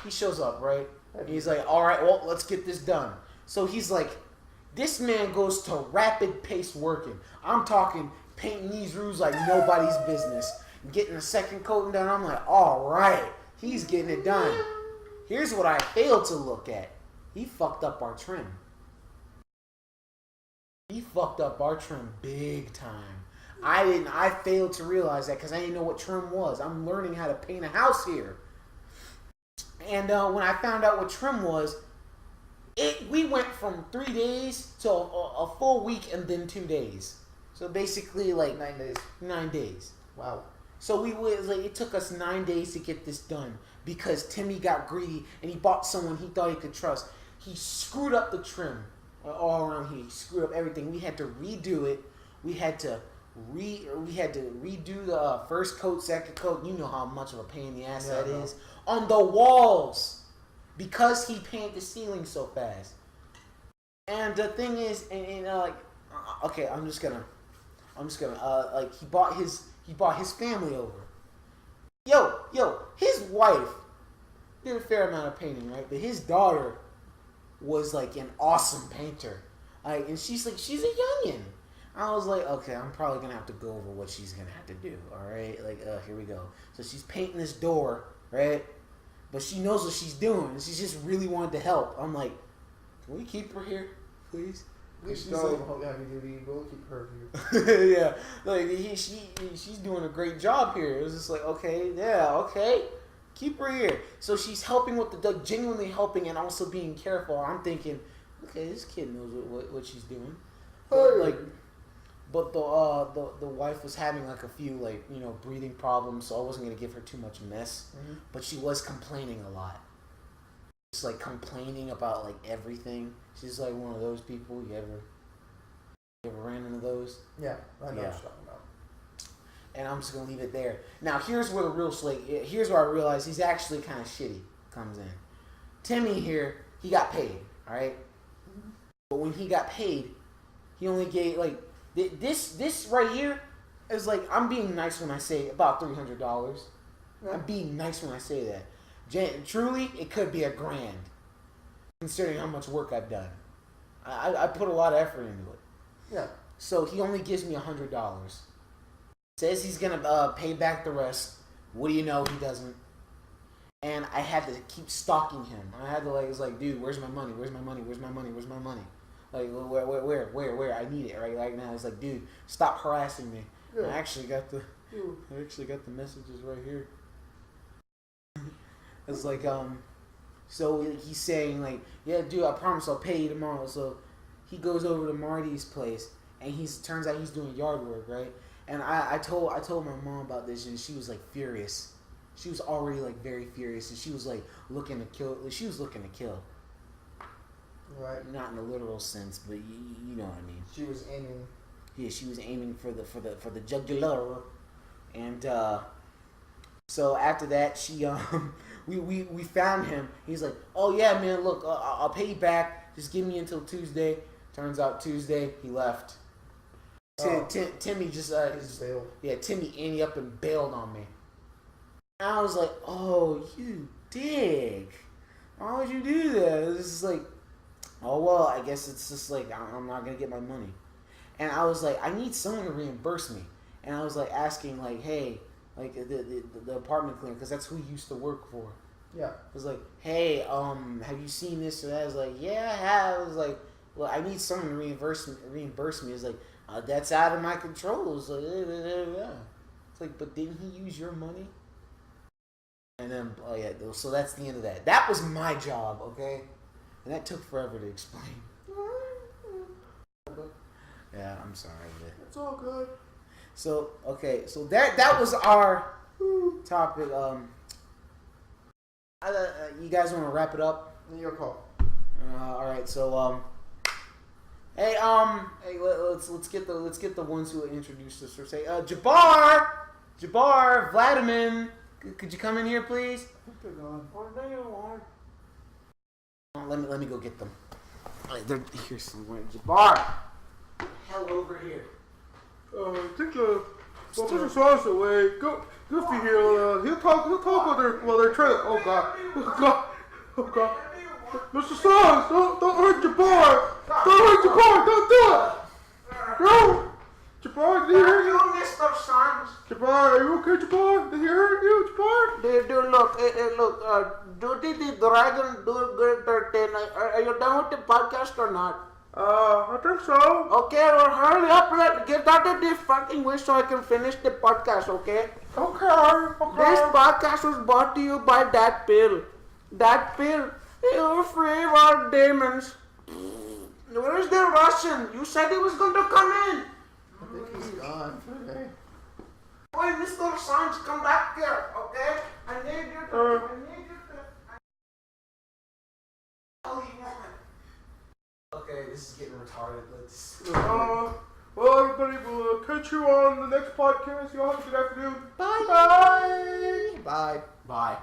he shows up, right? And he's like, all right, well, let's get this done. So he's like, this man goes to rapid pace working. I'm talking painting these roofs like nobody's business. Getting a second coating done. I'm like, all right, he's getting it done. Here's what I failed to look at. He fucked up our trim. He fucked up our trim big time. I failed to realize that because I didn't know what trim was. I'm learning how to paint a house here. And when I found out what trim was, we went from 3 days to a full week and then 2 days. So basically like 9 days. 9 days. Wow. So it took us 9 days to get this done because Timmy got greedy and he bought someone he thought he could trust. He screwed up the trim all around here. He screwed up everything. We had to redo it. We had to redo the first coat, second coat. You know how much of a pain in the ass that is on the walls because he painted the ceiling so fast. And the thing is, okay, I'm just gonna he bought his family over. Yo, his wife did a fair amount of painting, right? But his daughter was like an awesome painter. Like, and she's a youngin'. I was like, okay, I'm probably gonna have to go over what she's gonna have to do. All right, like, here we go. So she's painting this door, right? But she knows what she's doing. And she just really wanted to help. I'm like, can we keep her here, please? She's She's heavy duty. We'll keep her here. yeah, like she's doing a great job here. It was just like, okay, keep her here. So she's helping with genuinely helping and also being careful. I'm thinking, okay, this kid knows what she's doing. But the wife was having like a few breathing problems, so I wasn't gonna give her too much mess. Mm-hmm. But she was complaining a lot. Just like complaining about like everything. She's like one of those people. You ever ran into those? Yeah, I know what you're talking about. And I'm just gonna leave it there. Now here's where the real here's where I realize he's actually kind of shitty comes in. Timmy here, he got paid, all right. But when he got paid, he only gave like this right here is like I'm being nice when I say about $300. I'm being nice when I say that. Truly, it could be $1,000, considering how much work I've done. I put a lot of effort into it. Yeah. So he only gives me $100. Says he's gonna pay back the rest. What do you know? He doesn't. And I had to keep stalking him. I had to like, it's like, dude, where's my money? Where's my money? Where's my money? Where's my money? Like, where? I need it right now. It's like, dude, stop harassing me. Yeah. I actually got the messages right here. It's like, so he's saying like, yeah, dude, I promise I'll pay you tomorrow. So he goes over to Marty's place, and turns out he's doing yard work, right? And I told my mom about this, and she was like furious. She was already like very furious, and she was like looking to kill. She was looking to kill. Right. Not in a literal sense, but you know what I mean. She was aiming. Yeah, she was aiming for the jugular, and so after that, she we found him. He's like, oh yeah, man, look, I'll pay you back. Just give me until Tuesday. Turns out Tuesday he left. Timmy just bailed. Yeah, Timmy ante up and bailed on me. And I was like, oh, you dick. Why would you do that? It was just like, oh, well, I guess it's just like, I'm not going to get my money. And I was like, I need someone to reimburse me. And I was like asking, like, hey, like the apartment cleaner, because that's who he used to work for. Yeah. I was like, hey, have you seen this or that? I was like, yeah, I have. I was like, well, I need someone to reimburse me. It's like, that's out of my control. It's like, yeah. It's like, but didn't he use your money? And then, oh yeah, so that's the end of that. That was my job, okay? And that took forever to explain. Yeah, I'm sorry. It's all good. So, okay, so that was our topic. You guys want to wrap it up? Your call. All right, so hey, let's get the ones who introduced us. Or say, Jabbar, Vladimir, could you come in here, please? They're gone. Let me go get them. They're here somewhere. Jabbar, hell over here. Take the sauce away. Go, Goofy here. He'll talk while they're trying to. Oh god. Mr. Sauce, don't hurt Jabbar. Don't do it. No. Jabbar, did he hurt you? Mr. Sons. Jabbar, are you okay, Jabbar? Did he hurt you, Jabbar? Dude, look. Duty the Dragon DrewOfGrade13. Are you done with the podcast or not? I think so. Okay, well, hurry up. Get out of this fucking way so I can finish the podcast, okay? Okay. This podcast was brought to you by that pill. That pill. You're free of our demons. Where is the Russian? You said he was going to come in. I think he's gone. Okay. Wait, Mr. Sons, come back here, okay? I need you to... Okay, this is getting retarded. Let's... Well, everybody, we'll catch you on the next podcast. Y'all have a good afternoon. Bye. Bye. Bye.